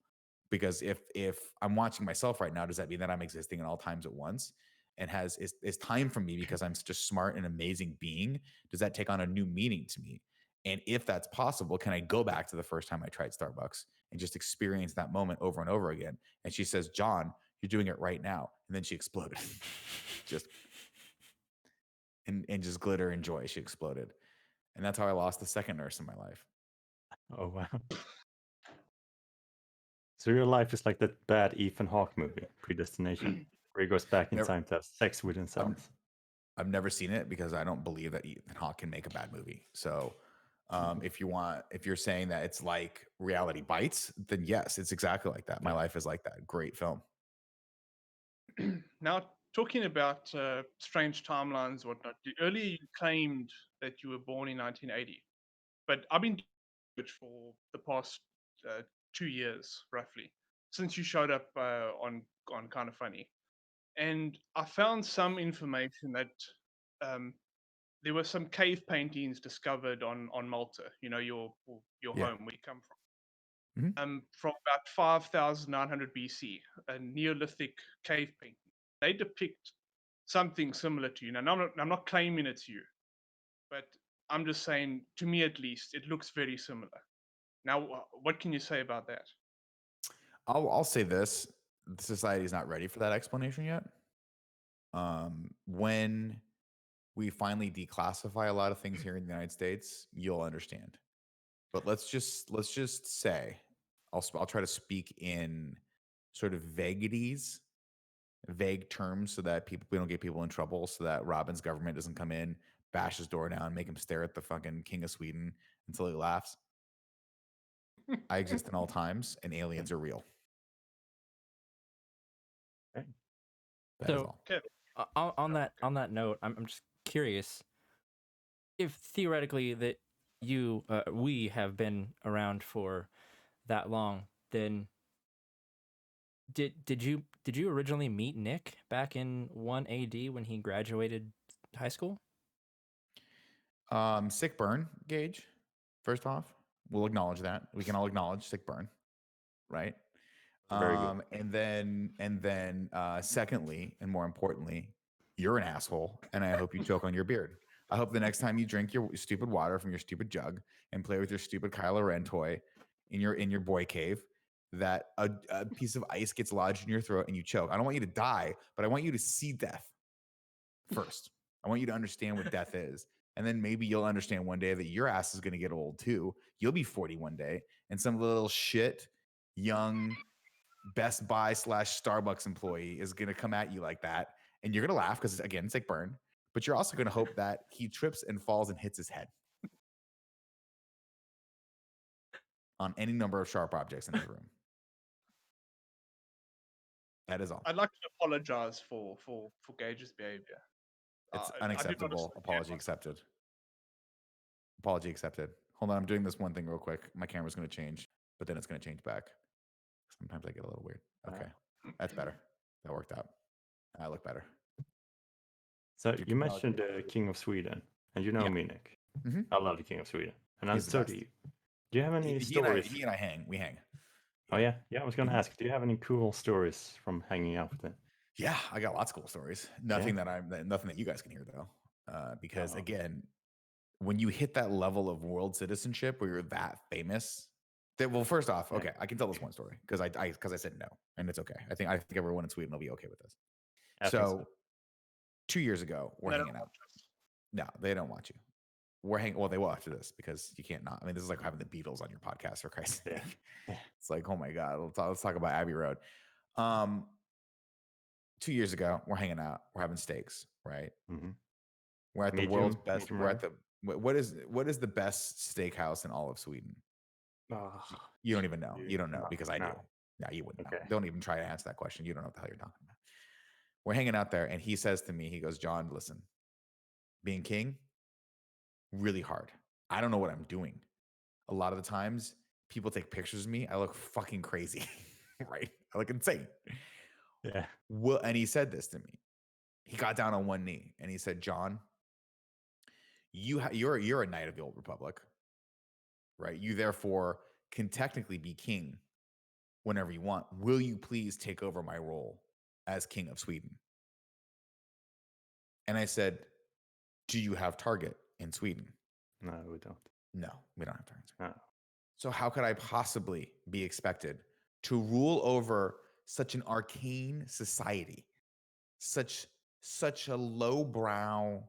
Because if I'm watching myself right now, does that mean that I'm existing at all times at once? And is time for me because I'm such a smart and amazing being? Does that take on a new meaning to me? And if that's possible, can I go back to the first time I tried Starbucks and just experience that moment over and over again? And she says, John, you're doing it right now. And then she exploded. just and just glitter and joy, she exploded. And that's how I lost the second nurse in my life.
Oh, wow. So your life is like that bad Ethan Hawke movie, Predestination, where he goes back in time to have sex with himself.
I've never seen it because I don't believe that Ethan Hawke can make a bad movie. So If you're saying that it's like Reality Bites, then yes, it's exactly like that. My life is like that. Great film.
Now, talking about strange timelines, whatnot. Earlier you claimed that you were born in 1980, but I've been doing it for the past 2 years, roughly, since you showed up on Kind of Funny, and I found some information that um, there were some cave paintings discovered on Malta. You know, your
Yeah.
home where you come from.
Mhm.
From about 5,900 BC, a Neolithic cave painting. They depict something similar to you. Now, I'm not claiming it's you, but I'm just saying, to me at least, it looks very similar. Now, what can you say about that?
I'll say this: the society is not ready for that explanation yet. When we finally declassify a lot of things here in the United States, you'll understand. But let's just say I'll try to speak in sort of vague terms, so that we don't get people in trouble, so that Robin's government doesn't come in, bash his door down, make him stare at the fucking king of Sweden until he laughs. I exist in all times, and aliens are real.
Okay.
That is
So-
all.
Okay.
On that note, I'm just curious if theoretically that we have been around for that long, then did you originally meet Nick back in 1 AD when he graduated high school?
Sick burn, Gage. First off, we'll acknowledge that. We can all acknowledge sick burn, right?
Very good.
And then secondly, and more importantly, you're an asshole, and I hope you choke on your beard. I hope the next time you drink your stupid water from your stupid jug and play with your stupid Kylo Ren toy in your boy cave, that a piece of ice gets lodged in your throat and you choke. I don't want you to die, but I want you to see death first. I want you to understand what death is. And then maybe you'll understand one day that your ass is going to get old too. You'll be 40 one day, and some little shit young Best Buy / Starbucks employee is going to come at you like that. And you're going to laugh because, again, it's like burn. But you're also going to hope that he trips and falls and hits his head on any number of sharp objects in his room. That is all.
I'd like to apologize for Gage's behavior.
It's
I do not
unacceptable.
understand
Apology
why.
accepted. Apology accepted. Hold on. I'm doing this one thing real quick. My camera's going to change, but then it's going to change back. Sometimes I get a little weird. Okay. That's better. That worked out. I look better.
So
Your
you
technology-
mentioned the King of Sweden, and you know
Yeah.
me, Nick.
Mhm.
I love the King of Sweden, and I'm
He's the best.
30. Do you have any
He
stories?
and I hang. We hang.
Oh yeah, I was gonna ask. Do you have any cool stories from hanging out with him?
Yeah, I got lots of cool stories. Nothing that you guys can hear though, because
Oh.
again, when you hit that level of world citizenship where you're that famous, first off,
Yeah.
okay, I can tell this one story because I said no, and it's okay. I think everyone in Sweden will be okay with this.
I think
So 2 years ago, we're
They don't
hanging out.
watch us.
No, they don't want you. We're hanging. Well, they will after this because you can't not. I mean, this is like having the Beatles on your podcast, for Christ's sake.
Yeah. Yeah.
It's like, oh my god, let's talk about Abbey Road. 2 years ago, we're hanging out. We're having steaks, right?
Mm-hmm.
We're at the
Medium,
world's best.
medium
We're at
rare?
the what is the best steakhouse in all of Sweden?
Oh,
You don't even know. You don't know
no,
because I
no.
do. No, you wouldn't know.
Okay.
Don't even try to answer that question. You don't know what the hell you're talking about. We're hanging out there, and he says to me, he goes, "John, listen, being king, really hard. I don't know what I'm doing. A lot of the times, people take pictures of me. I look fucking crazy, right? I look insane."
Yeah.
Well, and he said this to me. He got down on one knee and he said, "John, you're a knight of the Old Republic, right? You therefore can technically be king whenever you want. Will you please take over my role as king of Sweden?" And I said, "Do you have Target in Sweden?"
No, we don't.
No, we don't have Target in Sweden.
No.
So how could I possibly be expected to rule over such an arcane society, such a lowbrow,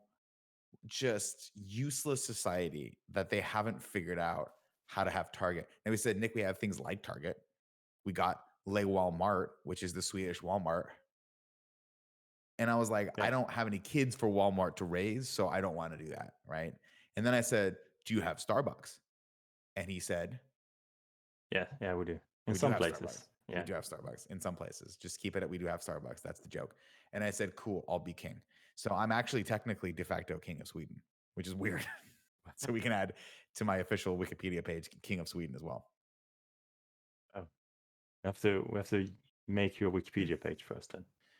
just useless society that they haven't figured out how to have Target? And we said, "Nick, we have things like Target. We got Le Walmart, which is the Swedish Walmart." And I was like,
Yeah.
"I don't have any kids for Walmart to raise, so I don't want to do that." Right. And then I said, do you have Starbucks? And he said,
Yeah, we do. In
we do
some
have
places.
Starbucks.
Yeah.
We do have Starbucks in some places. Just keep it at we do have Starbucks. That's the joke. And I said, cool, I'll be king. So I'm actually technically de facto king of Sweden, which is weird. So we can add to my official Wikipedia page, King of Sweden as well.
We have to make your Wikipedia page first,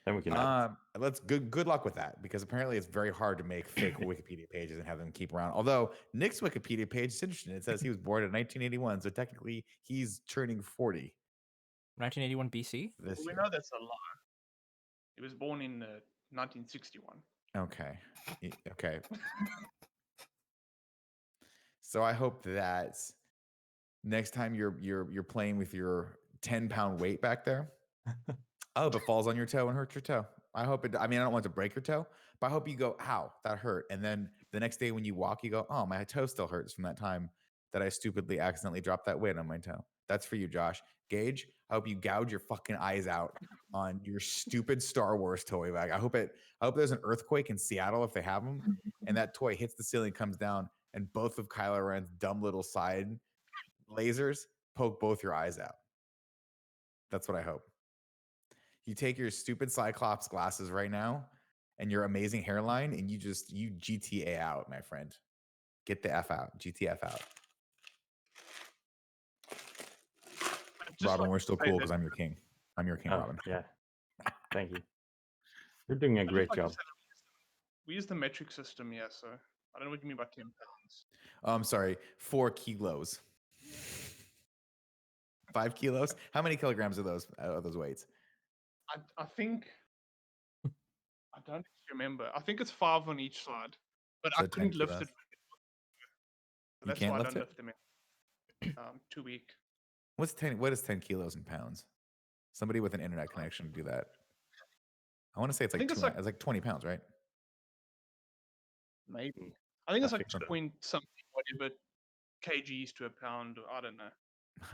then we can add it.
Let's good luck with that, because apparently it's very hard to make fake Wikipedia pages and have them keep around. Although Nick's Wikipedia page is interesting. It says he was born in 1981, so technically he's turning 40
1981 BC.
this
We
year.
know that's a lie. He was born in 1961.
Okay. Okay. So I hope that next time you're playing with your 10-pound weight back there, I hope it falls on your toe and hurts your toe. I hope it. I mean, I don't want to break your toe, but I hope you go, "Ow, that hurt," and then the next day when you walk, you go, "Oh, my toe still hurts from that time that I stupidly accidentally dropped that weight on my toe." That's for you, Josh. Gage, I hope you gouge your fucking eyes out on your stupid Star Wars toy bag. I hope there's an earthquake in Seattle if they have them, and that toy hits the ceiling, comes down, and both of Kylo Ren's dumb little side lasers poke both your eyes out. That's what I hope. You take your stupid Cyclops glasses right now and your amazing hairline, and you GTA out, my friend. Get the F out. GTF out. Robin, we're still cool because I'm your king. I'm your king, Robin.
Yeah. Thank you. You're doing a great job.
We use the metric system, yeah, so I don't know what you mean by 10 pounds.
I'm sorry, 4 kilos. 5 kilos? How many kilograms are those weights?
I think I don't remember. I think it's 5 on each side, but
So
I couldn't
10
lift
kilos.
it.
You
That's
can't
why I
lift
don't
it?
lift them in. Too weak.
What is 10 kilos in pounds? Somebody with an internet connection do that. I want to say it's like
think it's
it's like 20 pounds, right?
Maybe. I think it's
I
like
think so.
point something, whatever kgs to a pound. I don't know.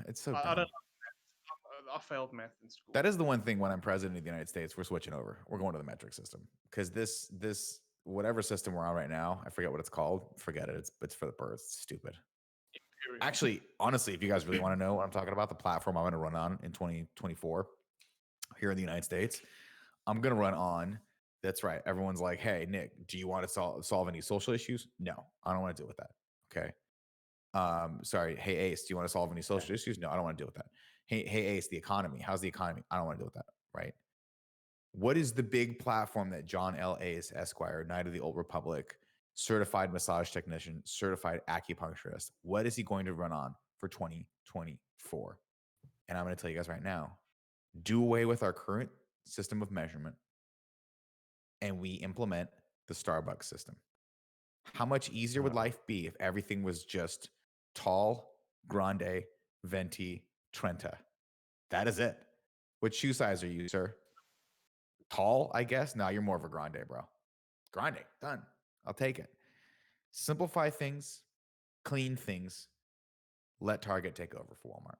It's so
I
dumb.
don't know. I failed math in school.
That is the one thing when I'm president of the United States, we're switching over. We're going to the metric system, because this whatever system we're on right now, I forget what it's called. Forget it. It's for the birds. It's stupid.
Imperial.
Actually, honestly, if you guys really want to know what I'm talking about, the platform I'm going to run on in 2024 here in the United States, I'm going to run on. That's right. Everyone's like, "Hey, Nick, do you want to solve any social issues?" No, I don't want to deal with that. Okay. Sorry. Hey, Ace, do you want to solve any social issues? No, I don't want to deal with that. Hey, Ace, the economy. How's the economy? I don't want to deal with that. Right. What is the big platform that John L. Ace, Esquire, Knight of the Old Republic, certified massage technician, certified acupuncturist, what is he going to run on for 2024? And I'm going to tell you guys right now, do away with our current system of measurement and we implement the Starbucks system. How much easier would life be if everything was just tall, grande, venti, Trenta? That is it. What shoe size are you, sir? Tall, I guess? No, you're more of a grande, bro. Grande, done. I'll take it. Simplify things, clean things. Let Target take over for Walmart.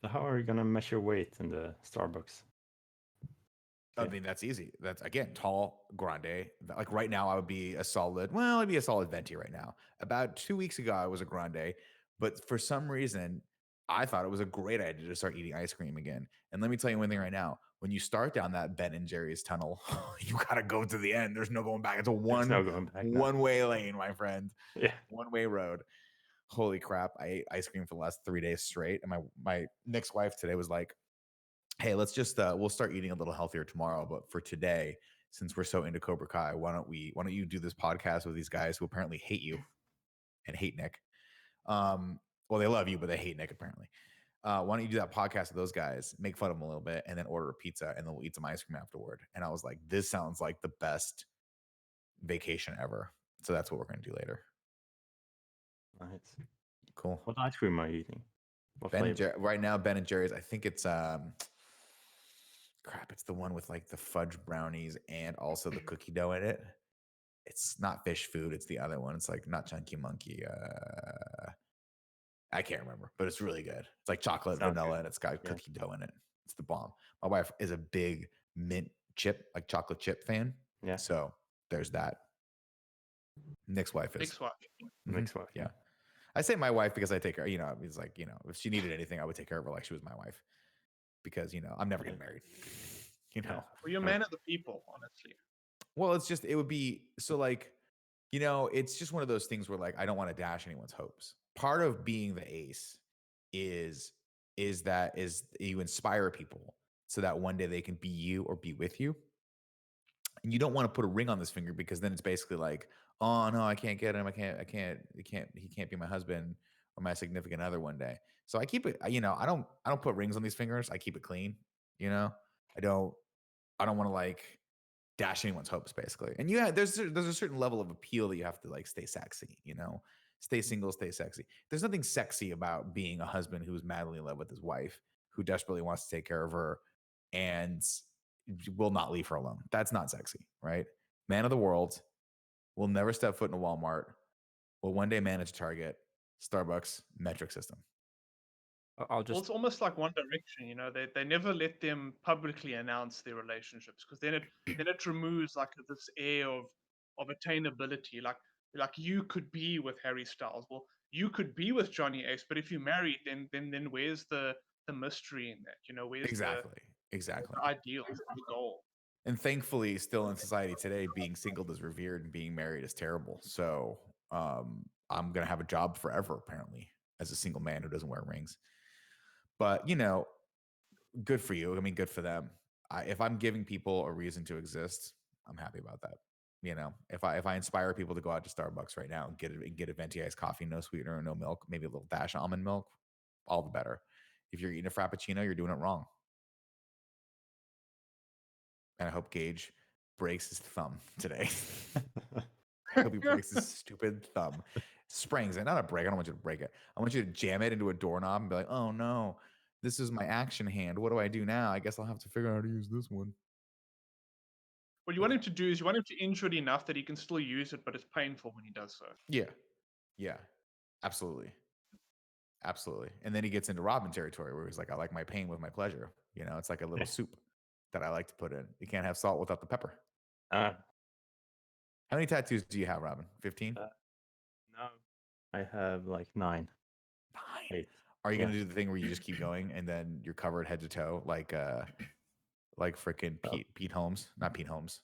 So how are you gonna measure weight in the Starbucks?
I mean, that's easy. That's, again, tall, grande. Like right now, I would be a solid, I'd be a solid venti right now. About 2 weeks ago, I was a grande, but for some reason, I thought it was a great idea to start eating ice cream again. And let me tell you one thing right now. When you start down that Ben and Jerry's tunnel, you got to go to the end. There's no going back. It's a one-way lane, my friend.
Yeah.
One-way road. Holy crap. I ate ice cream for the last 3 days straight. And my Nick's wife today was like, "Hey, let's just we'll start eating a little healthier tomorrow. But for today, since we're so into Cobra Kai, why don't you do this podcast with these guys who apparently hate you and hate Nick? Well, they love you, but they hate Nick apparently. Why don't you do that podcast with those guys, make fun of them a little bit, and then order a pizza, and then we'll eat some ice cream afterward." And I was like, this sounds like the best vacation ever. So that's what we're going to do later.
Nice.
Cool.
What ice cream are you eating? What
Right now, Ben and Jerry's. I think it's it's the one with like the fudge brownies and also the cookie dough in it. It's not fish food. It's the other one. It's like not Chunky Monkey. I can't remember, but it's really good. It's like chocolate, vanilla, and it's got cookie dough in it. It's the bomb. My wife is a big mint chip, like chocolate chip fan.
Yeah.
So there's that. Nick's wife is.
Ex-wife.
Mhm.
Next wife.
Yeah. I say my wife because I take her, it's like, if she needed anything, I would take care of her like she was my wife. Because, I'm never getting married.
Yeah.
Well, you're a man of the people, honestly.
Well, it would be so like, it's just one of those things where like I don't want to dash anyone's hopes. Part of being the ace is that you inspire people so that one day they can be you or be with you. And you don't want to put a ring on this finger because then it's basically like, oh no, I can't get him. He can't be my husband or my significant other one day. So I keep it, I don't put rings on these fingers. I keep it clean. I don't want to like dash anyone's hopes basically. And there's a certain level of appeal that you have to like stay sexy, stay single, stay sexy. There's nothing sexy about being a husband who's madly in love with his wife, who desperately wants to take care of her and will not leave her alone. That's not sexy, right? Man of the world, will never step foot in a Walmart, will one day manage Target, Starbucks, metric system.
I'll
Well,
just
it's almost like One Direction, they never let them publicly announce their relationships because then it removes like this air of attainability. Like you could be with Harry Styles, well, you could be with Johnny Ace, but if you're married, then where's the mystery in that? Where's
Exactly.
the ideal, the goal?
And thankfully, still in society today, being single is revered and being married is terrible. So I'm gonna have a job forever, apparently, as a single man who doesn't wear rings. But good for you. I mean, good for them. If I'm giving people a reason to exist, I'm happy about that. If I inspire people to go out to Starbucks right now and get a venti iced coffee, no sweetener, no milk, maybe a little dash of almond milk, all the better. If you're eating a frappuccino, you're doing it wrong. And I hope Gage breaks his thumb today. I hope he breaks his stupid thumb. Springs it, not a break. I don't want you to break it. I want you to jam it into a doorknob and be like, oh no, this is my action hand. What do I do now? I guess I'll have to figure out how to use this one.
What you want him to do is you want him to injure it enough that he can still use it, but it's painful when he does so.
Yeah. Absolutely. And then he gets into Robin territory where he's like, I like my pain with my pleasure. It's like a little soup that I like to put in. You can't have salt without the pepper.
Uh,
How many tattoos do you have, Robin? 15?
no, I have like 9.
9.
8.
Are you
Yeah.
gonna do the thing where you just keep going and then you're covered head to toe like freaking Pete Holmes? Not Pete Holmes.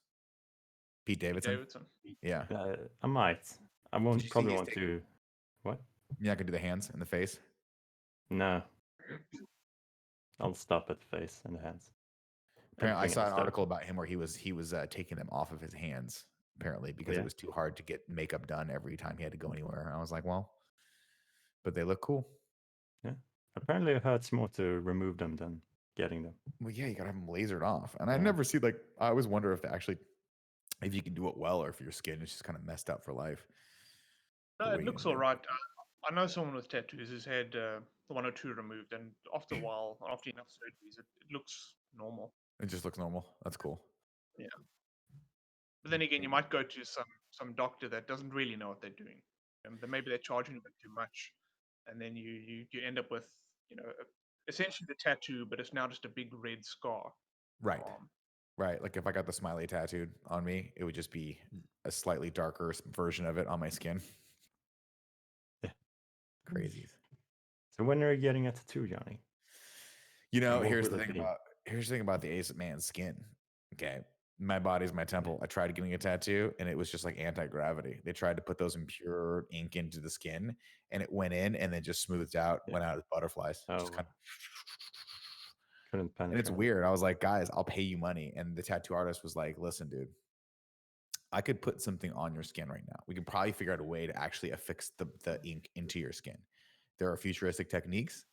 Pete Davidson. Yeah.
I might. I
Did
won't
you see
probably
he's
want to. What?
You're not gonna do the hands and the face.
No. I'll stop at the face and the hands.
Apparently, I
Everything
saw
else
an
done.
article about him where he was taking them off of his hands apparently because it was too hard to get makeup done every time he had to go anywhere. I was like, well, but they look cool.
Yeah. Apparently, it hurts more to remove them than getting them.
Well, yeah, you gotta have them lasered off. And I
Yeah.
never see I always wonder if you can do it well or if your skin is just kind of messed up for life.
No,
The
it
way
looks
you
all
do.
right. I know someone with tattoos who's had 1 or 2 removed, and after a while, after enough surgeries, it looks normal.
It just looks normal. That's cool.
Yeah. But then again, you might go to some doctor that doesn't really know what they're doing, and then maybe they're charging a bit too much, and then you end up with essentially the tattoo, but it's now just a big red scar.
Right.
Um,
Right. Like if I got the smiley tattooed on me, it would just be a slightly darker version of it on my skin.
Yeah.
Crazies.
So when are you getting a tattoo, Johnny? What
Here's
will
the
it
thing
be?
about the ace man's skin. Okay. My body's my temple. I tried getting a tattoo and it was just like anti-gravity. They tried to put those impure ink into the skin and it went in and then just smoothed out, went out as butterflies.
Oh,
Just kind of
couldn't
and
penetrate.
it's weird. I was like, guys, I'll pay you money. And the tattoo artist was like, listen, dude, I could put something on your skin right now. We could probably figure out a way to actually affix the ink into your skin. There are futuristic techniques,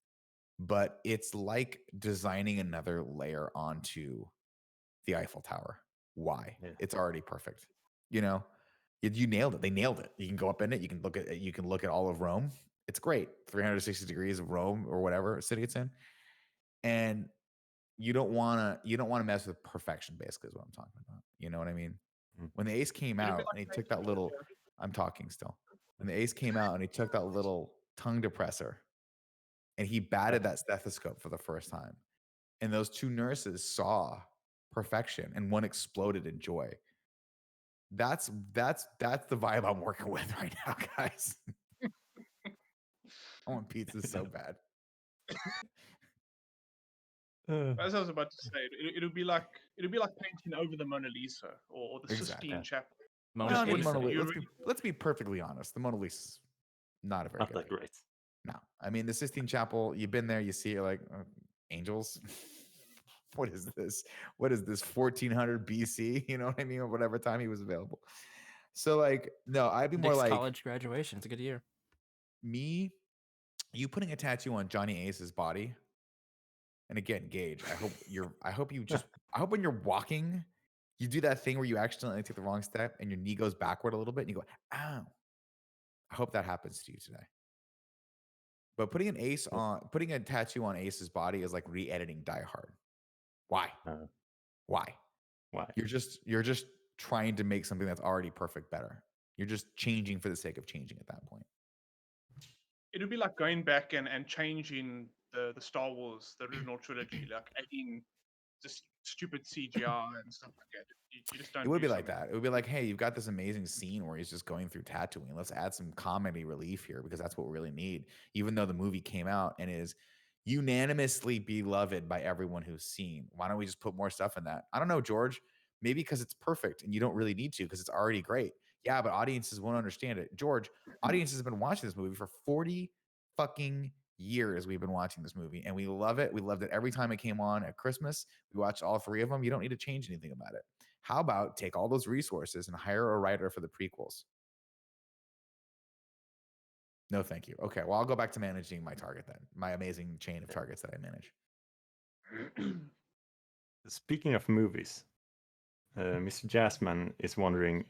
but it's like designing another layer onto the Eiffel Tower. Why?
Yeah.
It's already perfect. You nailed it. They nailed it. You can go up in it. You can look at all of Rome. It's great. 360 degrees of Rome or whatever city it's in. And you don't want to mess with perfection, basically, is what I'm talking about. You know what I mean? When the ace came out and he took that little, I'm talking still. When the ace came out and he took that little tongue depressor and he batted that stethoscope for the first time, and those 2 nurses saw perfection and one exploded in joy. That's the vibe I'm working with right now, guys. I want pizza so bad.
As I was about to say, it'll be like painting over the Mona Lisa or the
Exactly.
Sistine Chapel.
Mona
Well, I mean,
Lisa.
Mona Lisa.
You
Let's be perfectly honest. The Mona Lisa's not a very
Not
good
that
painting.
great.
No, I mean the Sistine Chapel. You've been there. You see, you're like angels. What is this? What is this? 1400 BC? You know what I mean? Or whatever time he was available. So like, no, I'd be more
Nick's
like
college graduation. It's a good year.
me. You putting a tattoo on Johnny Ace's body. And again, Gage, I hope when you're walking, you do that thing where you accidentally take the wrong step and your knee goes backward a little bit and you go, ow. I hope that happens to you today. But putting a tattoo on Ace's body is like re-editing Die Hard. Why? Why?
Why?
You're just trying to make something that's already perfect better. You're just changing for the sake of changing at that point.
It'll be like going back and changing the Star Wars, the original trilogy, like adding just stupid CGI and stuff like that. You just don't.
It would
do
be like
something.
that. It would be like, hey, you've got this amazing scene where he's just going through Tatooine. Let's add some comedy relief here because that's what we really need. Even though the movie came out and is unanimously beloved by everyone who's seen, why don't we just put more stuff in that? I don't know, George. Maybe because it's perfect and you don't really need to because it's already great. Yeah, but audiences won't understand it. George, audiences have been watching this movie for 40 fucking years. We've been watching this movie and we love it. We loved it every time it came on at Christmas. We watched all 3 of them. You don't need to change anything about it. How about take all those resources and hire a writer for the prequels? No, thank you. Okay, well, I'll go back to managing my target then, my amazing chain of targets that I manage.
Speaking of movies, Mr. Jasmine is wondering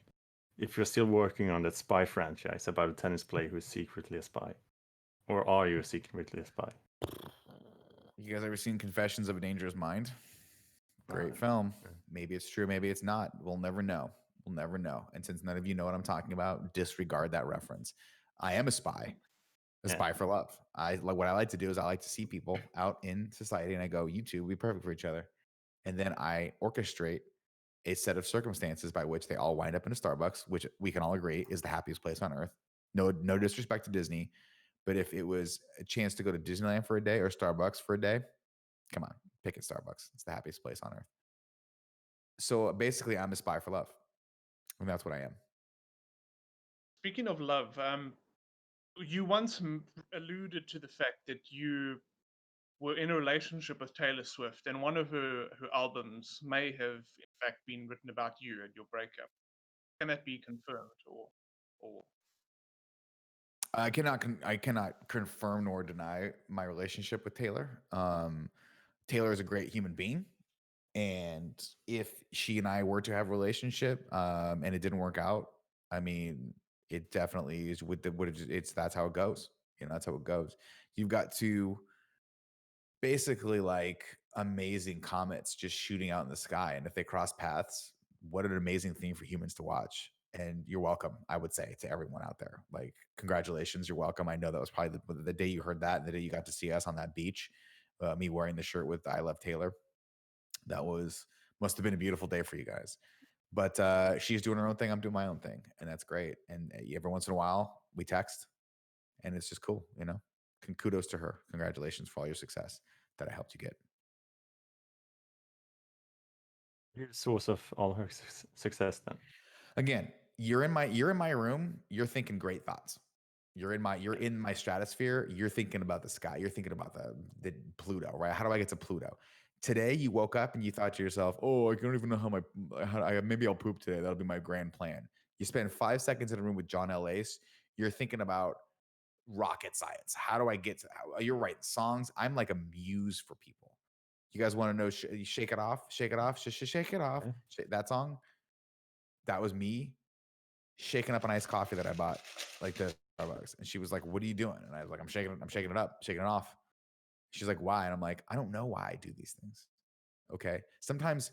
if you're still working on that spy franchise about a tennis player who's secretly a spy. Or are you secretly a spy?
You guys ever seen Confessions of a Dangerous Mind? Great film. Maybe it's true, maybe it's not. We'll never know. We'll never know. And since none of you know what I'm talking about, disregard that reference. I am a spy for love. What I like to do is I like to see people out in society and I go, you two will be perfect for each other. And then I orchestrate a set of circumstances by which they all wind up in a Starbucks, which we can all agree is the happiest place on earth. No disrespect to Disney, but if it was a chance to go to Disneyland for a day or Starbucks for a day, come on, pick it Starbucks. It's the happiest place on earth. So basically, I'm a spy for love, and that's what I am.
Speaking of love, you once alluded to the fact that you were in a relationship with Taylor Swift, and one of her albums may have, in fact, been written about you and your breakup. Can that be confirmed, or?
I cannot confirm nor deny my relationship with Taylor. Taylor is a great human being, and if she and I were to have a relationship, and it didn't work out, I mean, it definitely is that's how it goes. You know, that's how it goes. You've got to basically like amazing comets just shooting out in the sky, and if they cross paths, what an amazing thing for humans to watch. And you're welcome, I would say, to everyone out there. Like, congratulations, you're welcome. I know that was probably the day you heard that, the day you got to see us on that beach, me wearing the shirt with I Love Taylor. That must have been a beautiful day for you guys. But she's doing her own thing, I'm doing my own thing, and that's great. And every once in a while we text, and it's just cool, you know. Kudos to her. Congratulations for all your success that I helped you get.
You're the source of all her success then.
Again, you're in my room, you're thinking great thoughts. You're in my stratosphere, you're thinking about the sky, you're thinking about the Pluto, right? How do I get to Pluto? Today you woke up and you thought to yourself, oh, I don't even know maybe I'll poop today. That'll be my grand plan. You spend 5 seconds in a room with John L. Ace, you're thinking about rocket science. How do I get to you're writing songs. I'm like a muse for people. You guys want to know shake it off, shake it off, shake it off. That song, that was me shaking up an iced coffee that I bought like the Starbucks. And she was like, what are you doing? And I was like, I'm shaking it up, shaking it off. She's like, why? And I'm like, I don't know why I do these things. Okay. Sometimes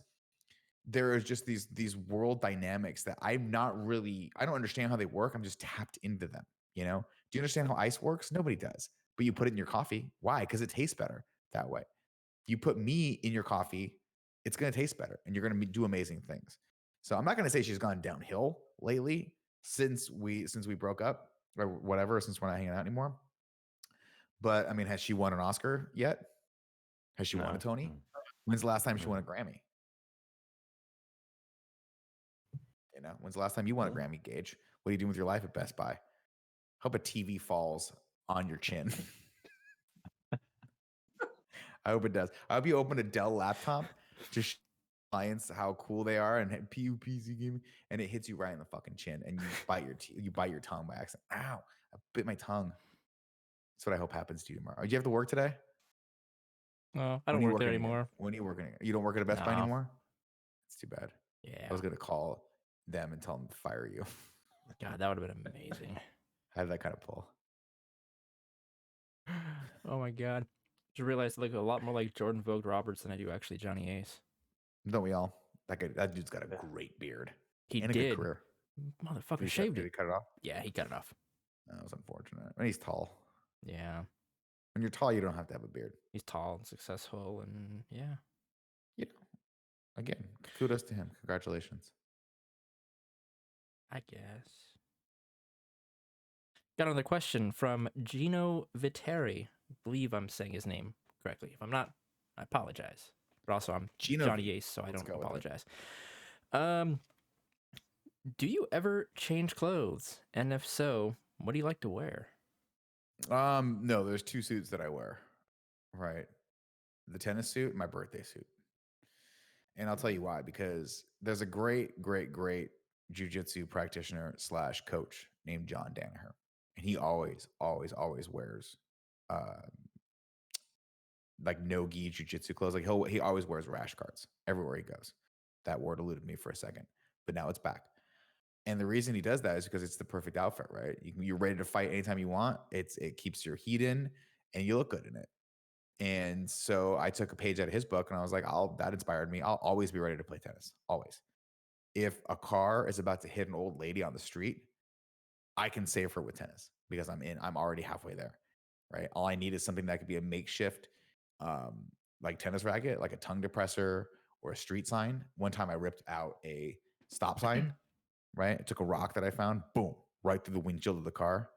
there is just these world dynamics that I don't understand how they work. I'm just tapped into them. You know, do you understand how ice works? Nobody does, but you put it in your coffee. Why? Because it tastes better that way. You put me in your coffee, it's going to taste better and you're going to do amazing things. So I'm not gonna say she's gone downhill lately since we broke up or whatever, since we're not hanging out anymore. But I mean, has she won an Oscar yet? Has she won a
No,
Tony?
no.
When's the last time she
No.
won a Grammy? You know, when's the last time you won a
Yeah.
Grammy, Gage? What are you doing with your life at Best Buy? Hope a TV falls on your chin. I hope it does. I hope you open a Dell laptop to show clients how cool they are and PUPC gaming, and it hits you right in the fucking chin, and you bite your tongue by accident. Ow! I bit my tongue. That's what I hope happens to you tomorrow. Do you have to work today?
No, I
When
don't
are you
work there
working again?
anymore.
When are you working again? You don't work at a Best Buy
No.
anymore? It's too bad.
Yeah.
I was gonna call them and tell them to fire you.
God, that would have been amazing.
I have that kind of pull.
Oh my God. Just realized I look a lot more like Jordan Vogt Roberts than I do actually Johnny Ace.
Don't we all? That dude's got a great beard
He
and a
did.
good career.
Motherfucker
Did he
shaved
did he
it.
cut it off?
Yeah, he cut it off.
That was unfortunate. And he's tall.
Yeah.
When you're tall, you don't have to have a beard.
He's tall and successful, and yeah.
You know, again, kudos to him. Congratulations.
I guess. Got another question from Gino Viteri. I believe I'm saying his name correctly. If I'm not, I apologize. But also, I'm
Gino
Johnny Ace, so I
let's
don't
go with it.
apologize. Do you ever change clothes? And if so, what do you like to wear?
No, there's two suits that I wear. Right. The tennis suit, my birthday suit. And I'll tell you why, because there's a great jujitsu practitioner / coach named John Danaher. And he always wears like no-gi jujitsu clothes. Like he always wears rash guards everywhere he goes. That word eluded me for a second, but now it's back. And the reason he does that is because it's the perfect outfit, right? You're ready to fight anytime you want. It keeps your heat in, and you look good in it. And so I took a page out of his book, and I was like, that inspired me. I'll always be ready to play tennis, always. If a car is about to hit an old lady on the street, I can save her with tennis because I'm already halfway there, right? All I need is something that could be a makeshift, like tennis racket, like a tongue depressor or a street sign. One time I ripped out a stop sign, right? I took a rock that I found, boom, right through the windshield of the car,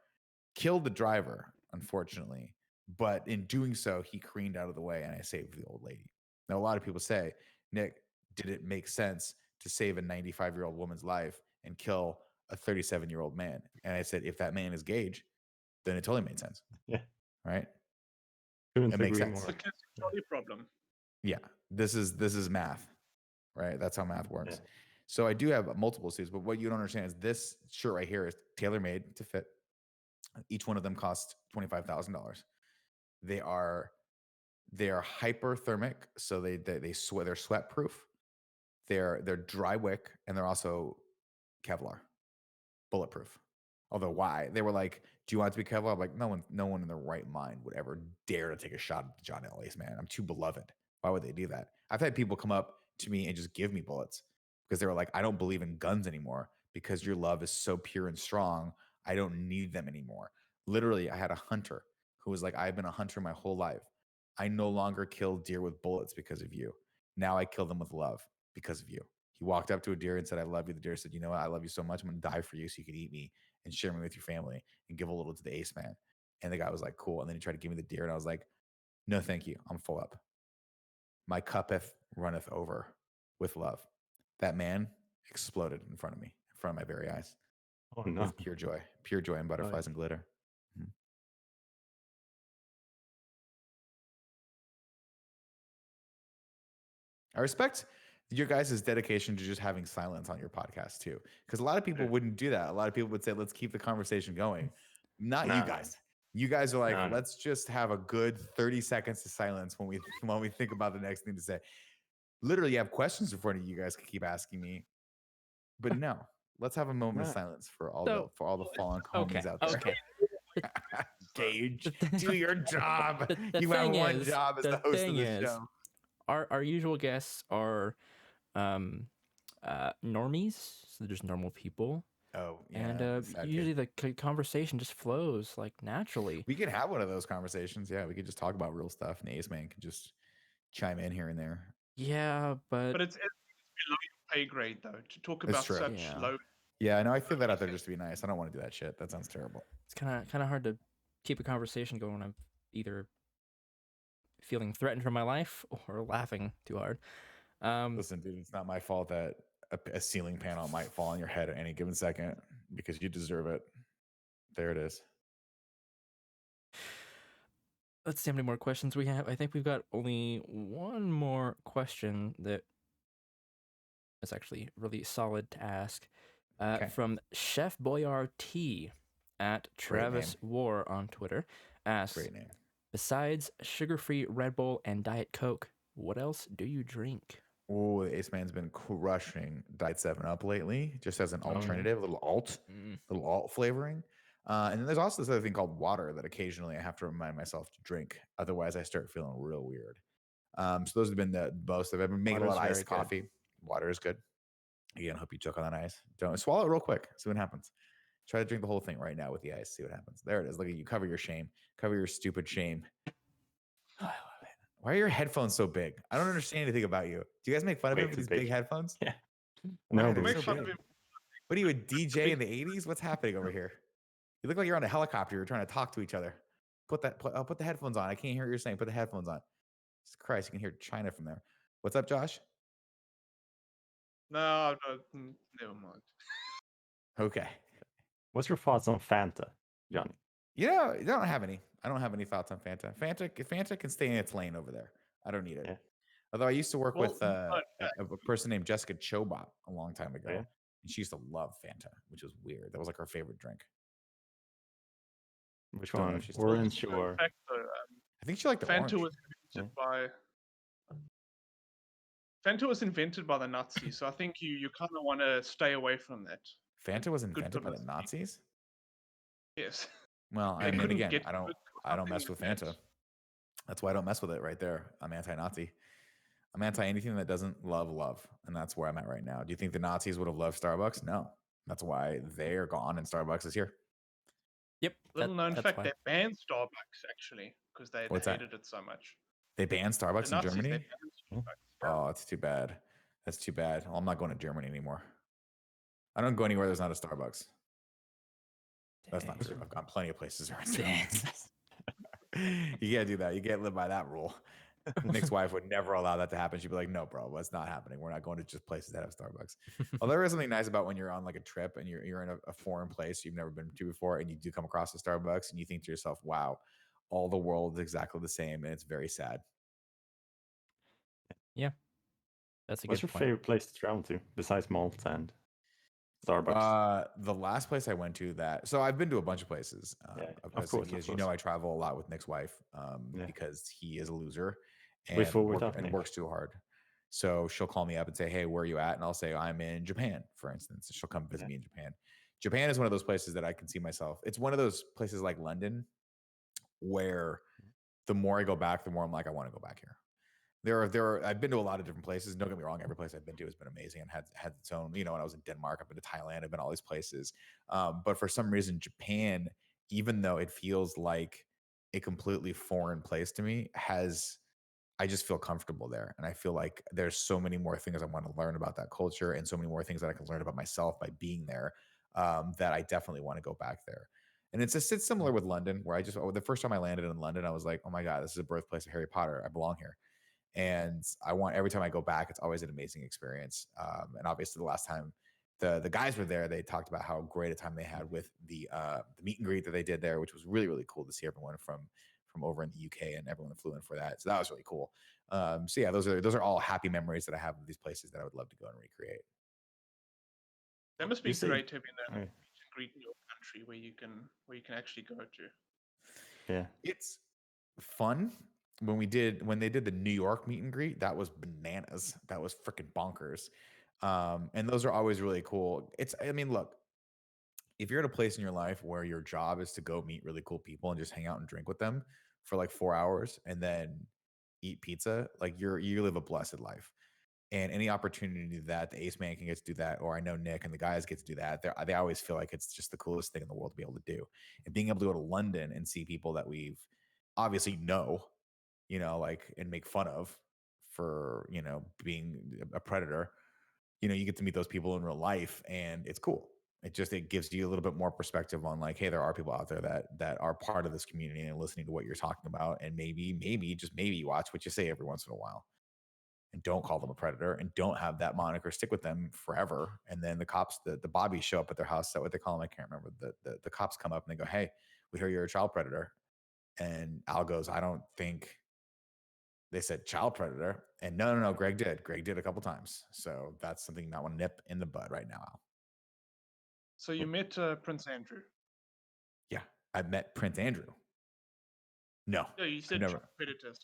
killed the driver, unfortunately. But in doing so, he careened out of the way and I saved the old lady. Now, a lot of people say, Nick, did it make sense to save a 95-year-old woman's life and kill a 37-year-old man? And I said, if that man is Gage, then it totally made sense.
Yeah.
Right?
Couldn't
It makes
agree
sense.
more.
It's a Johnny problem.
Yeah. This is math, right? That's how math works.
Yeah.
So I do have multiple suits, but what you don't understand is this shirt right here is tailor-made to fit. Each one of them costs $25,000. They are hyperthermic, so they sweat. They're sweat proof. They're dry wick, and they're also Kevlar, bulletproof. Although why? They were like, "Do you want it to be Kevlar?" I'm like, no one in their right mind would ever dare to take a shot at John L. Ace, man. I'm too beloved. Why would they do that? I've had people come up to me and just give me bullets because they were like, "I don't believe in guns anymore because your love is so pure and strong. I don't need them anymore." Literally, I had a hunter who was like, "I've been a hunter my whole life. I no longer kill deer with bullets because of you. Now I kill them with love because of you." He walked up to a deer and said, "I love you." The deer said, "You know what? I love you so much. I'm going to die for you so you can eat me and share me with your family and give a little to the Ace man." And the guy was like, "Cool." And then he tried to give me the deer, and I was like, "No, thank you. I'm full up. My cuppeth runneth over with love." That man exploded in front of me, in front of my very eyes,
Oh no.
with pure joy and butterflies and glitter. Mhm. I respect your guys' dedication to just having silence on your podcast too, because a lot of people wouldn't do that. A lot of people would say, "Let's keep the conversation going." Not you
No.
guys. You guys are like,
No.
"Let's just have a good 30 seconds of silence when we think about the next thing to say." Literally, you have questions in front of you. You guys can keep asking me, but no. Let's have a moment of
No.
silence for all
So-
the fallen
Okay.
homies out there.
Okay.
Gage, do your job.
The
You have
thing
one
is-
job as the host of
thing
the
is,
show.
Our usual guests are normies, so they're just normal people.
Oh, yeah.
And
sad kid.
usually the conversation just flows like naturally.
We could have one of those conversations. Yeah, we could just talk about real stuff, and Ace Man could just chime in here and there.
Yeah,
But it's below your pay grade though to talk
That's
about
true.
such
Yeah.
low.
Yeah, I know. I threw that out there just to be nice. I don't want to do that shit. That sounds terrible.
It's kind of hard to keep a conversation going when I'm either feeling threatened for my life or laughing too hard.
Listen, dude, it's not my fault that a ceiling panel might fall on your head at any given second because you deserve it. There it is.
Let's see how many more questions we have. I think we've got only one more question that is actually really solid to ask.
Okay.
From Chef Boyar T at Travis War on Twitter asks,
Great name.
besides sugar-free Red Bull and Diet Coke, what else do you drink?
Oh, the Ace Man's been crushing Diet 7-Up lately, just as an
Oh, yeah.
alternative, a little alt flavoring. And then there's also this other thing called water that occasionally I have to remind myself to drink. Otherwise, I start feeling real weird. So those have been the most. I've been making a lot of
Water's
iced
very good.
coffee. Water is good. Again, I hope you choke on that ice. Don't swallow it real quick. See what happens. Try to drink the whole thing right now with the ice. See what happens. There it is. Look at you. Cover your shame. Cover your stupid shame. I love it. Why are your headphones so big? I don't understand anything about you. Do you guys make fun of
Way
him with
too
these
big.
big headphones?
Yeah.
Why
No,
are
but
they
Make
so
fun
big?
of him.
What are you, a DJ in the 80s? What's happening over here? You look like you're on a helicopter. You're trying to talk to each other. Put the headphones on. I can't hear what you're saying. Put the headphones on. Jesus Christ, you can hear China from there. What's up, Josh?
No, never mind.
Okay.
what's your thoughts on Fanta, Johnny?
Yeah, I don't have any. I don't have any thoughts on Fanta. Fanta can stay in its lane over there. I don't need it.
Yeah.
Although I used to work
Well,
with a person named Jessica Chobot a long time ago,
Yeah.
and she used to love Fanta, which was weird. That was like her favorite drink.
Which
Don't know
one?
if she's still-
Orange
In
or
fact,
I think she liked the
Fanta
orange.
was invented by the Nazis, so I think you kind of want to stay away from that.
Fanta was
Good
invented by the
publicity.
Nazis.
Yes.
Well,
They
I mean,
couldn't
again,
get
I don't
good or
mess
something
with
like
Fanta.
that.
That's why I don't mess with it right there. I'm anti-Nazi. I'm anti anything that doesn't love, and that's where I'm at right now. Do you think the Nazis would have loved Starbucks? No. That's why they are gone and Starbucks is here.
Yep.
Little known
that's
fact,
why.
they banned Starbucks actually because they
What's that?
hated it so much.
They banned
The
Starbucks in
Nazis, they
Germany?
banned Starbucks. Yeah.
Oh, it's too bad. That's too bad. Well, I'm not going to Germany anymore. I don't go anywhere there's not a Starbucks. That's not true. I've gone plenty of places there. You can't do that. You can't live by that rule. Nick's wife would never allow that to happen. She'd be like, "No, bro, that's not happening. We're not going to just places that have Starbucks." Although there is something nice about when you're on like a trip and you're in a foreign place you've never been to before, and you do come across a Starbucks, and you think to yourself, "Wow, all the world is exactly the same," and it's very sad.
Yeah. That's a
what's
good
your
point.
favorite place to travel to besides Malta and Starbucks?
The last place I went to so I've been to a bunch of places.
Yeah,
Because,
of course,
as you know, I travel a lot with Nick's wife
Yeah.
because he is a loser
With or without
and
Nick.
works too hard. So she'll call me up and say, "Hey, where are you at?" And I'll say, "I'm in Japan," for instance. She'll come visit me in Japan. Japan is one of those places that I can see myself. It's one of those places like London where the more I go back, the more I'm like, I want to go back here. I've been to a lot of different places. Don't get me wrong, every place I've been to has been amazing and had its own, when I was in Denmark, I've been to Thailand, I've been all these places. But for some reason, Japan, even though it feels like a completely foreign place to me, I just feel comfortable there. And I feel like there's so many more things I want to learn about that culture and so many more things that I can learn about myself by being there, that I definitely want to go back there. And it's similar with London, where the first time I landed in London, I was like, oh my God, this is a birthplace of Harry Potter. I belong here. And every time I go back, it's always an amazing experience. And obviously the last time the guys were there, they talked about how great a time they had with the meet and greet that they did there, which was really, really cool to see everyone from over in the UK and everyone that flew in for that. So that was really cool. So yeah, those are all happy memories that I have of these places that I would love to go and recreate.
That must be
You see-
great having that
Okay.
meet and greet in your country where you can actually go to.
Yeah.
It's fun. When they did the New York meet and greet, that was bananas. That was freaking bonkers. And those are always really cool. Look, if you're at a place in your life where your job is to go meet really cool people and just hang out and drink with them for like 4 hours and then eat pizza, like you live a blessed life. And any opportunity that the Ace Man can get to do that, or I know Nick and the guys get to do that, they always feel like it's just the coolest thing in the world to be able to do. And being able to go to London and see people that we've obviously like, and make fun of for, being a predator, you get to meet those people in real life, and it's cool. It gives you a little bit more perspective on like, hey, there are people out there that are part of this community and listening to what you're talking about, and maybe just maybe you watch what you say every once in a while, and don't call them a predator, and don't have that moniker stick with them forever. And then the cops, the bobbies show up at their house. Is that what they call them? I can't remember. The cops come up and they go, hey, we hear you're a child predator. And Al goes, I don't think they said child predator. And no, Greg did a couple times. So that's something you might want to nip in the bud right now, Al.
So you met Prince Andrew.
Yeah, I met Prince Andrew. No,
No, you said
never.
child predators.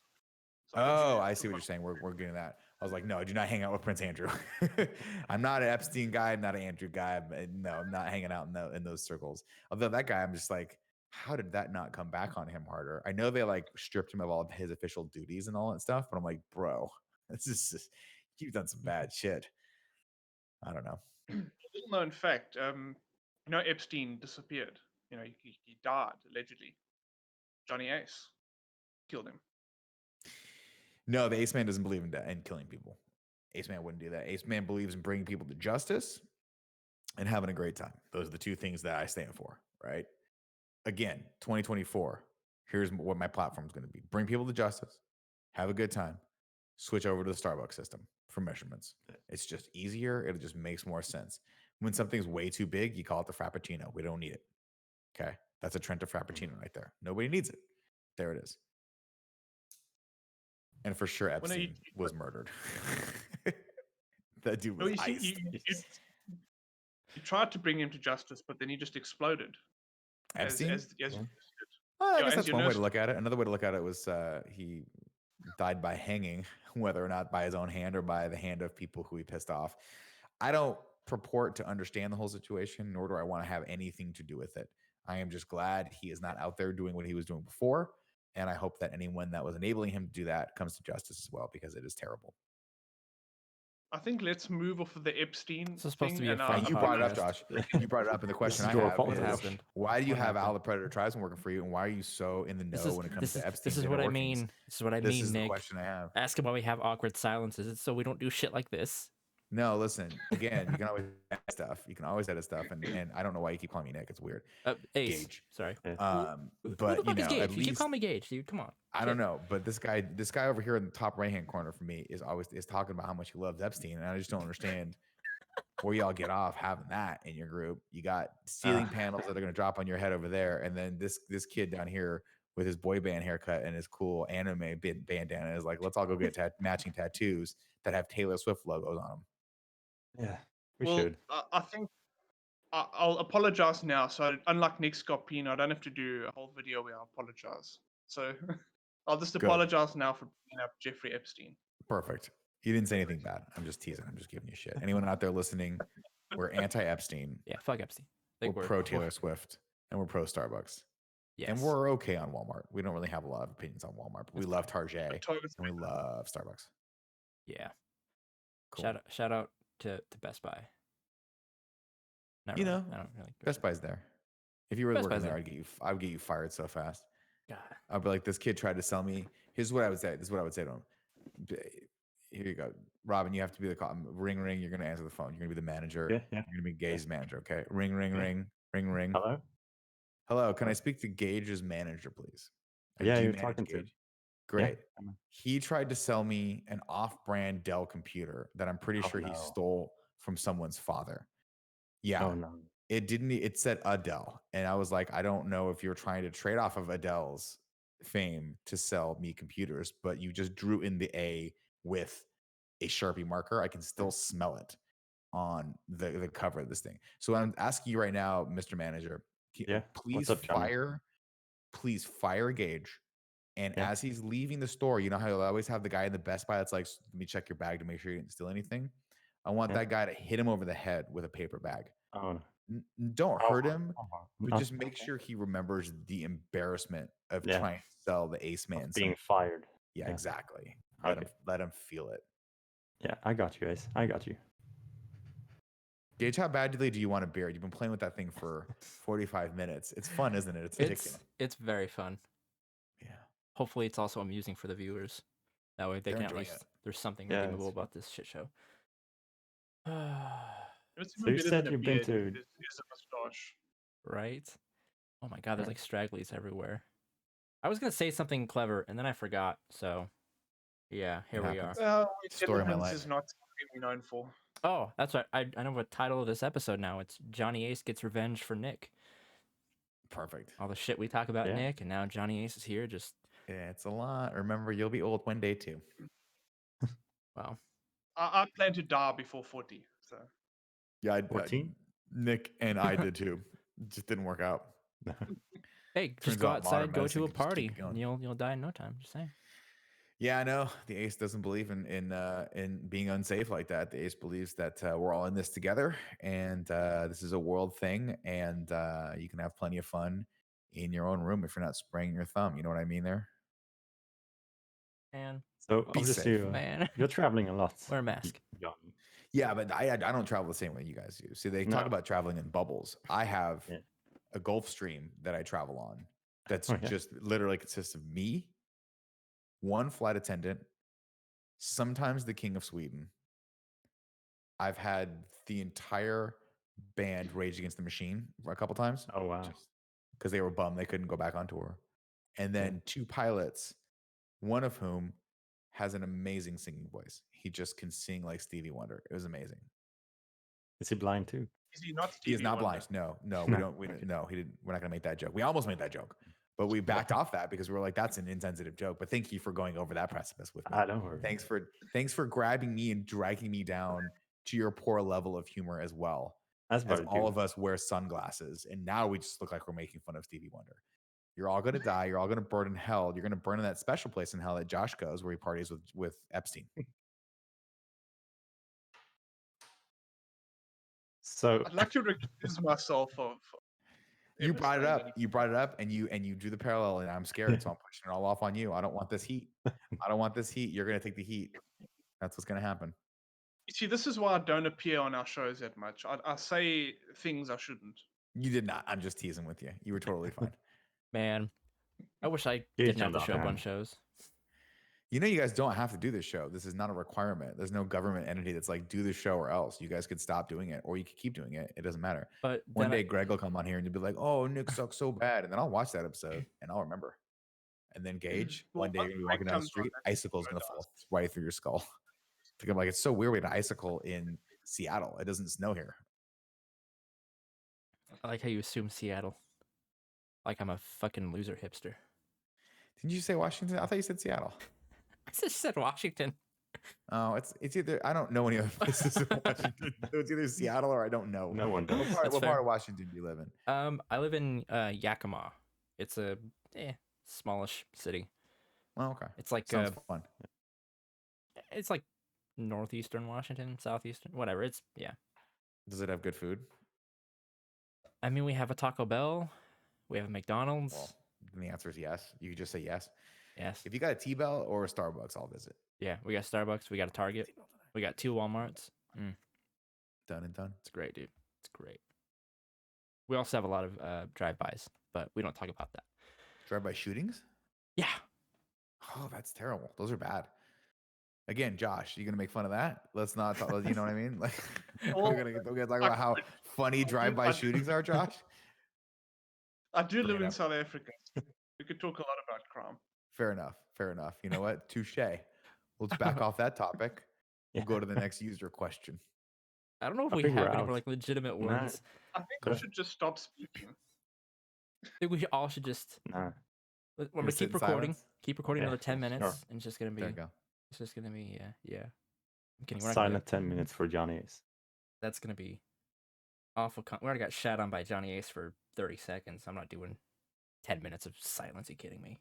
So
Oh, I see what you're saying. We're getting that. I was like, no, I do not hang out with Prince Andrew. I'm not an Epstein guy. I'm not an Andrew guy. No, I'm not hanging out in those circles. Although that guy, I'm just like, how did that not come back on him harder? I know they like stripped him of all of his official duties and all that stuff, but I'm like, bro, this is just, you've done some bad shit. I don't know.
Little known fact, Epstein disappeared. He died allegedly. Johnny Ace killed him.
No, the Ace Man doesn't believe in killing people. Ace Man wouldn't do that. Ace Man believes in bringing people to justice and having a great time. Those are the two things that I stand for, right? Again, 2024, here's what my platform is going to be. Bring people to justice, have a good time, switch over to the Starbucks system for measurements. It's just easier. It just makes more sense. When something's way too big, you call it the Frappuccino. We don't need it. Okay? That's a Trenta Frappuccino right there. Nobody needs it. There it is. And for sure, Epstein was murdered. That dude was iced.
You tried to bring him to justice, but then he just exploded.
Epstein?
As
I guess that's one way to look at it. Another way to look at it was he died by hanging, whether or not by his own hand or by the hand of people who he pissed off. I don't purport to understand the whole situation, nor do I want to have anything to do with it. I am just glad he is not out there doing what he was doing before. And I hope that anyone that was enabling him to do that comes to justice as well, because it is terrible.
I think let's move off of the Epstein.
It's supposed to be a
And
fun
you brought it up,
podcast.
Josh. You brought it up, and the question I
your
have
fault.
is,
What happened?
why do you
What
have Al
happened?
the Predator Tribesman working for you, and why are you so in the know when it comes to Epstein?
This is what I mean. This is what I
This
mean,
is the
Nick.
question I have.
Ask him why we have awkward silences. It's so we don't do shit like this.
No, listen. Again, you can always edit stuff. You can always edit stuff, and I don't know why you keep calling me Nick. It's weird.
Ace.
Gage.
Sorry.
But
Who the fuck is Gage?
at
You
least
keep calling me Gage, dude. Come on.
I don't know. But this guy over here in the top right hand corner for me is talking about how much he loves Epstein, and I just don't understand where y'all get off having that in your group. You got ceiling panels that are going to drop on your head over there, and then this kid down here with his boy band haircut and his cool anime bandana is like, let's all go get matching tattoos that have Taylor Swift logos on them.
Yeah, we should.
I think I'll apologize now. So unlike Nick Scarpino, I don't have to do a whole video where I apologize. So I'll just apologize now for bringing up Jeffrey Epstein.
Perfect. You didn't say anything bad. I'm just teasing. I'm just giving you shit. Anyone out there listening, we're anti-Epstein.
Yeah, fuck Epstein.
We're pro Taylor Swift, and we're pro Starbucks.
Yes.
And we're okay on Walmart. We don't really have a lot of opinions on Walmart, but we love Target and we love Starbucks.
Yeah.
Cool.
Shout out to Best Buy. Not
you
really.
know,
I don't really
Best Buy's there. If you were
Best
working
Buy's
there,
there.
I would get you fired so fast.
God.
I'd be like, this kid tried to sell me. Here's what I would say. This is what I would say to him. Here you go, Robin. You have to be the call. Ring, ring. You're gonna answer the phone. You're gonna be the manager.
Yeah.
You're gonna be Gage's manager. Okay. Ring, ring, ring, ring, ring.
Hello.
Hello. Can I speak to Gage's manager, please?
Yeah,
Do you
you're
manage
talking to.
Gage? Great.
Yeah.
He tried to sell me an off-brand Dell computer that I'm pretty sure he stole from someone's father. Yeah.
Oh no.
It didn't. It said Adele, and I was like, I don't know if you're trying to trade off of Adele's fame to sell me computers, but you just drew in the A with a Sharpie marker. I can still smell it on the cover of this thing. So I'm asking you right now, Mr. Manager, please fire Gage. And as he's leaving the store, you know how you'll always have the guy in the Best Buy that's like, let me check your bag to make sure you didn't steal anything. I want that guy to hit him over the head with a paper bag.
Oh no.
Don't hurt him, but just make sure he remembers the embarrassment of trying to sell the Ace Man
being fired.
Yeah, exactly.
Okay.
Let him feel it.
Yeah, I got you, Ace. I got you.
Gage, how badly do you want a beer? You've been playing with that thing for 45 minutes. It's fun, isn't it? It's addicting.
It's very fun.
Yeah.
Hopefully, it's also amusing for the viewers. That way, they can at least there's something redeemable about this shit show.
It's
So
even
you
better
said
than a
you've been
beard.
to.
Is a mustache.
Right? Oh my god, there's
Right.
like stragglies everywhere. I was gonna say something clever and then I forgot. So yeah, here we are.
happens.
Well,
Story of my
Netherlands
life.
is not something we're known for.
Oh, that's right. I know what title of this episode now. It's Johnny Ace gets revenge for Nick.
Perfect.
All the shit we talk about
Yeah.
Nick, and now Johnny Ace is here. Just
Yeah, it's a lot. Remember, you'll be old one day too.
wow.
I plan to die before 40. So
Yeah,
14?
Nick and I did too. It just didn't work out.
Hey, just
Turns
go
out modern
outside, go
medicine
to a
can just keep
party,
it going.
and you'll die in no time. Just saying.
Yeah, I know. The Ace doesn't believe in being unsafe like that. The Ace believes that we're all in this together, and this is a world thing, and you can have plenty of fun in your own room if you're not spraying your thumb. You know what I mean there?
Man,
So
Be
obviously,
safe.
man.
you're traveling a lot.
Wear a mask.
Johnny.
Yeah, but I don't travel the same way you guys do. See, they talk
No.
about traveling in bubbles. I have
Yeah.
a Gulf Stream that I travel on that's
Okay.
just literally consists of me, one flight attendant, sometimes the King of Sweden. I've had the entire band Rage Against the Machine a couple times.
Oh wow.
Because they were bummed they couldn't go back on tour. And then two pilots, one of whom has an amazing singing voice. He just can sing like Stevie Wonder. It was amazing.
Is he blind too?
is he not?
He is
Stevie
not
Wonder?
blind. No, we
No.
don't. We
Okay.
no, he didn't. We're not gonna make that joke. We almost made that joke, but we backed off that because we were like, that's an insensitive joke. But thank you for going over that precipice with me.
I don't worry.
Thanks for grabbing me and dragging me down to your poor level of humor as well.
That's
As
about
all
you.
of us wear sunglasses, and now we just look like we're making fun of Stevie Wonder. You're all gonna die. You're all gonna burn in hell. You're gonna burn in that special place in hell that Josh goes, where he parties with Epstein.
So
I'd like to recuse myself of.
You
ever
brought it
saying
up.
anything.
You brought it up, and you drew the parallel, and I'm scared, so I'm pushing it all off on you. I don't want this heat. I don't want this heat. You're gonna take the heat. That's what's gonna happen.
You see, this is why I don't appear on our shows that much. I say things I shouldn't.
You did not. I'm just teasing with you. You were totally fine.
Man, I wish I
Gage
didn't have
on
to
the
show up
other
on
hand.
shows.
You know, you guys don't have to do this show. This is not a requirement. There's no government entity that's like, do the show or else. You guys could stop doing it, or you could keep doing it. It doesn't matter.
But
One
then
day, Greg will come on here and you'll be like, "Oh, Nick sucks so bad," and then I'll watch that episode and I'll remember. And then Gage,
Well,
one day you're gonna be walking
Greg
down the
comes on,
street,
that's
icicle is
what
gonna
it
fall right through your skull. I'm like, it's so weird we had an icicle in Seattle. It doesn't snow here.
I like how you assume Seattle. Like I'm a fucking loser hipster.
Didn't you say Washington? I thought you said Seattle.
I just said Washington.
Oh, it's either I don't know any other places in Washington. So it's either Seattle or I don't know.
No one does.
What
That's
part
fair.
of Washington do you live in?
I live in Yakima. It's a smallish city.
Oh, okay.
It's like
Sounds fun.
it's like northeastern Washington, southeastern, whatever. It's
Does it have good food?
I mean, we have a Taco Bell, we have a McDonald's.
Well, then the answer is yes. You could just say yes.
Yes.
If you got a T-Bell or a Starbucks, I'll visit.
Yeah, we got Starbucks, we got a Target, we got 2 Walmarts.
Done and done.
It's great, dude. It's great. We also have a lot of drive-bys, but we don't talk about that.
Drive-by shootings?
Yeah.
Oh, that's terrible. Those are bad. Again, Josh, you gonna make fun of that? Let's not talk. You know what I mean? Like,
Well,
we're gonna talk about how funny drive-by shootings are, Josh.
I do
Bring
live
it
in
up.
South Africa. We could talk a lot about crime.
Fair enough. Fair enough. You know what? Touche. Let's back off that topic. We'll go to the next user question.
I don't know if
I
we
think we're
have any
out.
more like legitimate
Nah.
ones.
I think we
Okay.
should just stop speaking.
I think we all should just
Nah.
we're
Gonna
gonna
sit
keep
in
recording.
silence?
Keep recording
Yeah,
another 10
sure.
minutes, and it's just gonna be
There you go.
it's just gonna be yeah. I'm kidding. We're not gonna do
Silent 10 minutes for Johnny Ace.
that's gonna be awful. We already got shat on by Johnny Ace for 30 seconds. I'm not doing 10 minutes of silence. Are you kidding me?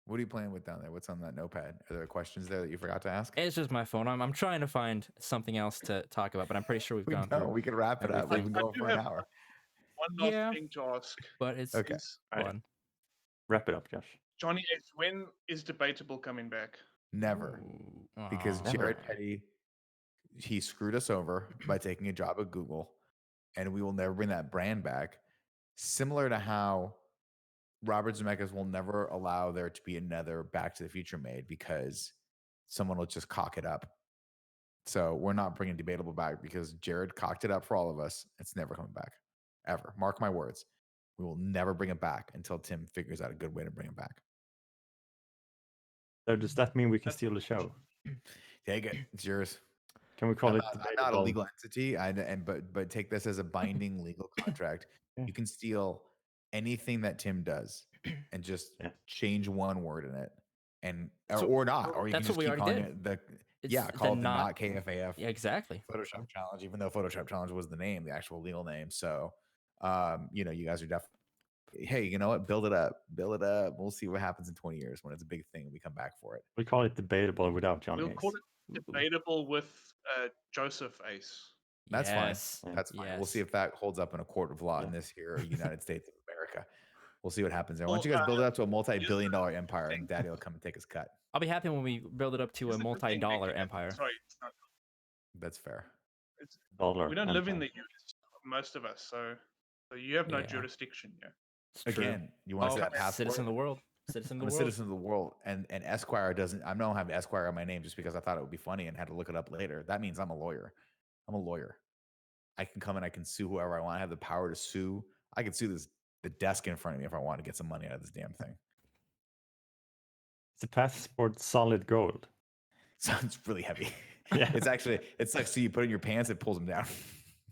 What are you playing with down there? What's on that notepad? Are there questions there that you forgot to ask?
It's just my phone. I'm trying to find something else to talk about, but I'm pretty sure we've gone through.
We can wrap it up. We've
everything.
been going
I do
for an
have-
hour.
One last
Yeah.
thing to ask
But it's
Okay.
is
Alright.
fun.
Wrap it up, Josh.
Johnny Ace, when is Debatable coming back?
Never.
Ooh,
Because
aw.
Jared Petty, he screwed us over by taking a job at Google, and we will never bring that brand back. Similar to how Robert Zemeckis will never allow there to be another Back to the Future made because someone will just cock it up. So we're not bringing debatable back because Jared cocked it up for all of us. It's never coming back, ever. Mark my words. We will never bring it back until Tim figures out a good way to bring it back.
So does that mean we can steal the show?
Take it. It's yours.
Can we call
I'm
it
not a
debatable?
legal entity. But take this as a binding legal contract.
Yeah.
You can steal anything that Tim does and just
Yeah.
change one word in it, and
So-
or not, or you
that's
can
what
just
we
keep
already
calling it
It's
call it the
not-
not KFAF
Yeah, exactly.
Photoshop challenge, even though Photoshop challenge was the name, the actual legal name. So, you know, you guys are definitely. Hey, you know what? Build it up. Build it up. We'll see what happens in 20 years when it's a big thing. We come back for it.
We call it debatable without Johnny
We'll
Ace.
call it debatable with Joseph Ace.
That's
Yes.
fine. That's fine. We'll see
Yes.
if that holds up in a court of law in
Yeah.
this here United States of America. We'll see what happens there. Once
Well,
you guys build it up to a multi-billion-dollar empire, and Daddy will come and take his cut.
I'll be happy when we build it up to a
here's the good thing,
multi-dollar
Nick,
empire.
Sorry, it's not,
That's fair.
Dollar
we don't live in
empire.
the US, most of us, so you have no
Yeah.
jurisdiction here.
It's true.
Again, you want to see that passport?
Citizen of the world. Citizen
I'm
of
a
the world.
citizen of the world, and Esquire doesn't. I don't have Esquire on my name just because I thought it would be funny and had to look it up later. That means I'm a lawyer. I'm a lawyer. I can come and I can sue whoever I want. I have the power to sue. I can sue the desk in front of me if I want to get some money out of this damn thing.
It's a passport solid gold.
Sounds really heavy.
Yeah.
It's like, so you put it in your pants, it pulls them down.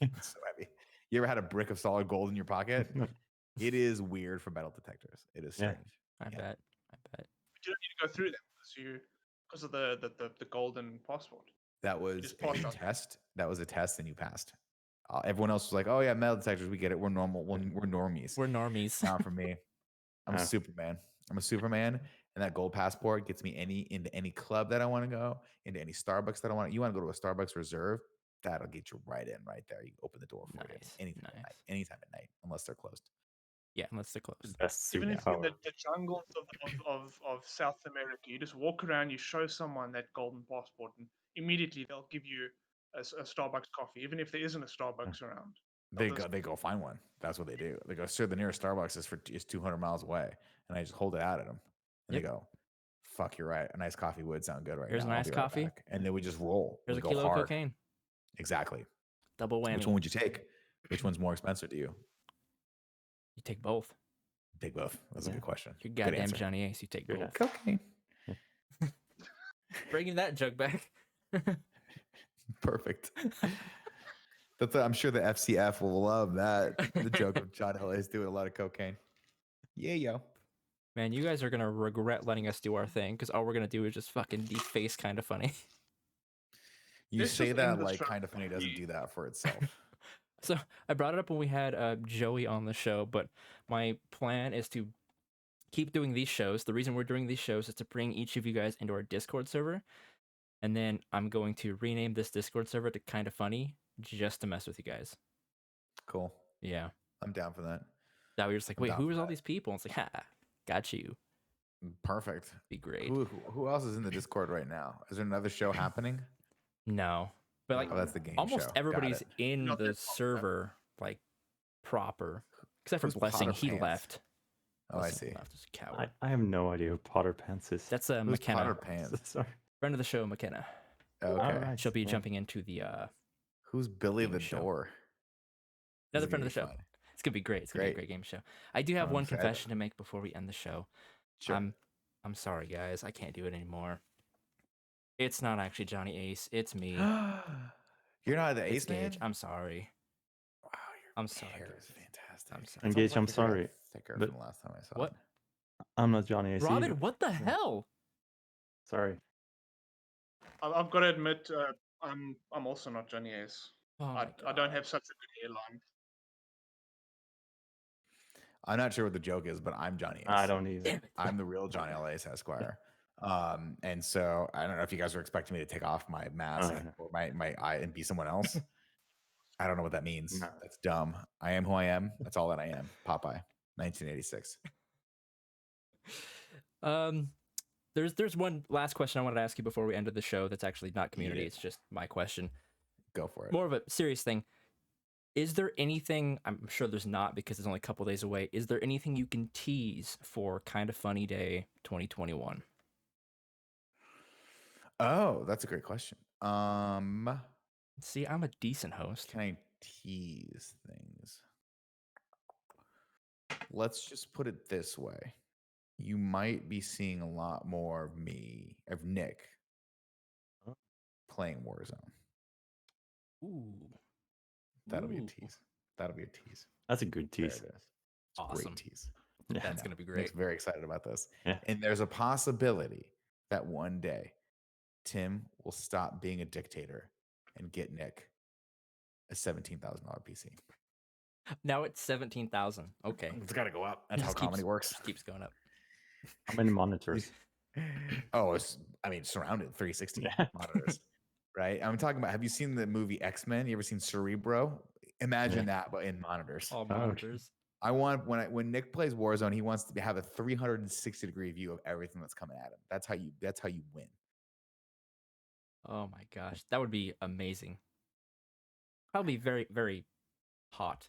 It's so heavy. You ever had a brick of solid gold in your pocket? It is weird for metal detectors. It is
Yeah.
strange.
I bet.
But you don't need to go through them because of the golden passport.
That was
just passed
a
on.
test. That was a test, and you passed. Everyone else was like, "Oh yeah, metal detectors, we get it. We're normal. We're normies."
We're normies.
Not for me. I'm a
Oh.
Superman. I'm a Superman, and that gold passport gets me into any club that I want to go, into any Starbucks that I want. You want to go to a Starbucks Reserve? That'll get you right in, right there. You can open the door for
Nice,
you anytime at night,
nice.
anytime at night, unless they're closed.
Yeah, unless they're close.
Best
Even if
superpower.
in the jungles of South America, you just walk around, you show someone that golden passport, and immediately they'll give you a Starbucks coffee, even if there isn't a Starbucks around.
They go find one. That's what they do. They go, "Sir, the nearest Starbucks is 200 miles away," and I just hold it out at them, and
Yep.
they go, "Fuck, you're right. A nice coffee would sound good right
Here's a
now. I'll
nice
be right
coffee.
back." And then we just roll.
There's
We
a
go
kilo
hard.
of cocaine.
Exactly.
Double whammy.
Which one would you take? Which one's more expensive to you?
You take both.
Take both. That's a
Yeah.
good question.
You're
Good
goddamn
answer.
Johnny Ace. You take
Good
both.
Cocaine.
Bringing that joke back.
Perfect. I'm sure the FCF will love that. The joke of John Hill is doing a lot of cocaine. Yeah, yo.
Man, you guys are gonna regret letting us do our thing because all we're gonna do is just fucking deface kind of funny.
You
Let's
say
just
that
end the
like
show.
kind of funny doesn't do that for itself.
So I brought it up when we had Joey on the show, but my plan is to keep doing these shows. The reason we're doing these shows is to bring each of you guys into our Discord server, and then I'm going to rename this Discord server to Kind of Funny just to mess with you guys.
Cool.
Yeah.
I'm down for that.
Now we're just like,
I'm
wait,
down
who
for
is all
that.
these people? And it's like, ha, got you.
Perfect.
Be great.
Who else is in the Discord right now? Is there another show happening?
No, but like
Oh, that's the game
almost
show. Got
everybody's
it.
in
Not
the
this one,
server, like proper, except for
Who's
Blessing.
Potter
He
Pants?
left.
Oh, I
Blessing
see.
Left as a coward.
I have no idea who Potter Pants is.
That's
Who's
McKenna,
Potter Pants?
Sorry.
friend of the show, McKenna.
Okay.
Alright,
She'll be
yeah.
jumping into the
Who's Billy
Game
the
show.
Door?
another
This is
friend of the
gonna
show.
be fun.
It's gonna be great. It's gonna be a
Great.
great game show. I do have
I'm
one
excited.
confession to make before we end the show.
Sure.
I'm sorry, guys. I can't do it anymore. It's not actually Johnny Ace. It's me.
You're not the
It's
Ace Man?
Gage. I'm sorry.
Wow, your
I'm sorry,
hair
guys.
is fantastic.
I'm sorry.
It's
And
almost
Gage, I'm
like your hair got
sorry,
thicker
but-
from the last time I saw
What?
it.
I'm not Johnny Ace
Robin,
either.
what the hell?
Sorry.
I've got to admit, I'm also not Johnny Ace.
Oh my
I don't
God.
have such a good hairline.
I'm not sure what the joke is, but I'm Johnny Ace.
I don't either.
Damn it.
I'm the real Johnny L. Ace Esquire. And so I don't know if you guys are expecting me to take off my mask
yeah.
or my eye and be someone else. I don't know what that means.
No.
That's dumb. I am who I am. That's all that I am. Popeye, 1986.
There's one last question I wanted to ask you before we ended the show. That's actually not community.
it.
It's just my question.
Go for it.
More of a serious thing. Is there anything? I'm sure there's not because it's only a couple days away. Is there anything you can tease for Kind of Funny Day 2021?
Oh, that's a great question.
See, I'm a decent host.
Can I tease things? Let's just put it this way. You might be seeing a lot more of Nick, playing Warzone.
Ooh.
That'll be a
Ooh.
tease. That'll be a tease.
That's a good
There
tease.
it is. It's a
Awesome.
great tease.
Yeah.
That's
I
gonna
know.
be
Nick's
great.
very excited about this.
Yeah.
And there's a possibility that one day Tim will stop being a dictator and get Nick a $17,000 PC.
Now it's 17,000. Okay.
It's got to go up. That's how
Just
comedy works.
Just keeps going up.
How many monitors?
Surrounded 360
Yeah.
monitors, right? I'm talking about, have you seen the movie X-Men? You ever seen Cerebro? Imagine that, but in monitors.
All
okay.
monitors.
I want, when Nick plays Warzone, he wants to have a 360-degree view of everything that's coming at him. That's how you win.
Oh my gosh, that would be amazing. Probably very, very hot.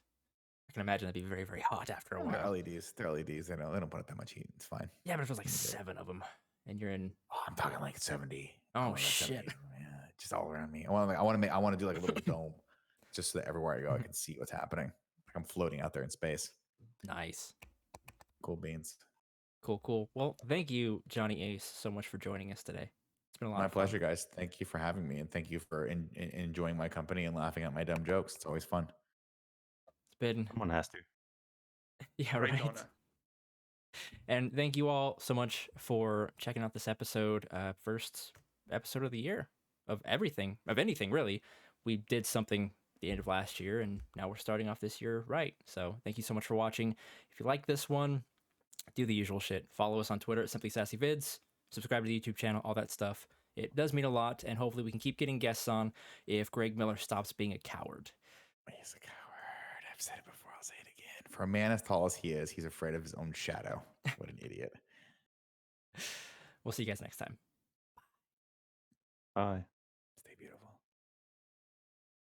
I can imagine that'd be very, very hot after a
They're
while.
LEDs. They're LEDs. They don't put up that much heat. It's fine.
Yeah, but if there's like
Okay.
7 of them, and you're in.
Oh, I'm talking like 70.
Oh,
I'm like
shit.
70. Yeah, just all around me. I want to do like a little dome, just so that everywhere I go, I can see what's happening. Like I'm floating out there in space.
Nice.
Cool beans.
Cool. Well, thank you, Johnny Ace, so much for joining us today. It's been a lot
My
of fun.
pleasure, guys. Thank you for having me, and thank you for enjoying my company and laughing at my dumb jokes. It's always fun.
It's been.
Someone has to.
Yeah,
Great
right.
honor.
And thank you all so much for checking out this episode. First episode of the year of everything, of anything really. We did something at the end of last year, and now we're starting off this year right. So thank you so much for watching. If you like this one, do the usual shit. Follow us on Twitter at Simply Sassy Vids. Subscribe to the YouTube channel, all that stuff. It does mean a lot, and hopefully we can keep getting guests on if Greg Miller stops being a coward.
He's a coward. I've said it before. I'll say it again. For a man as tall as he is, he's afraid of his own shadow. What an idiot.
We'll see you guys next time.
Bye.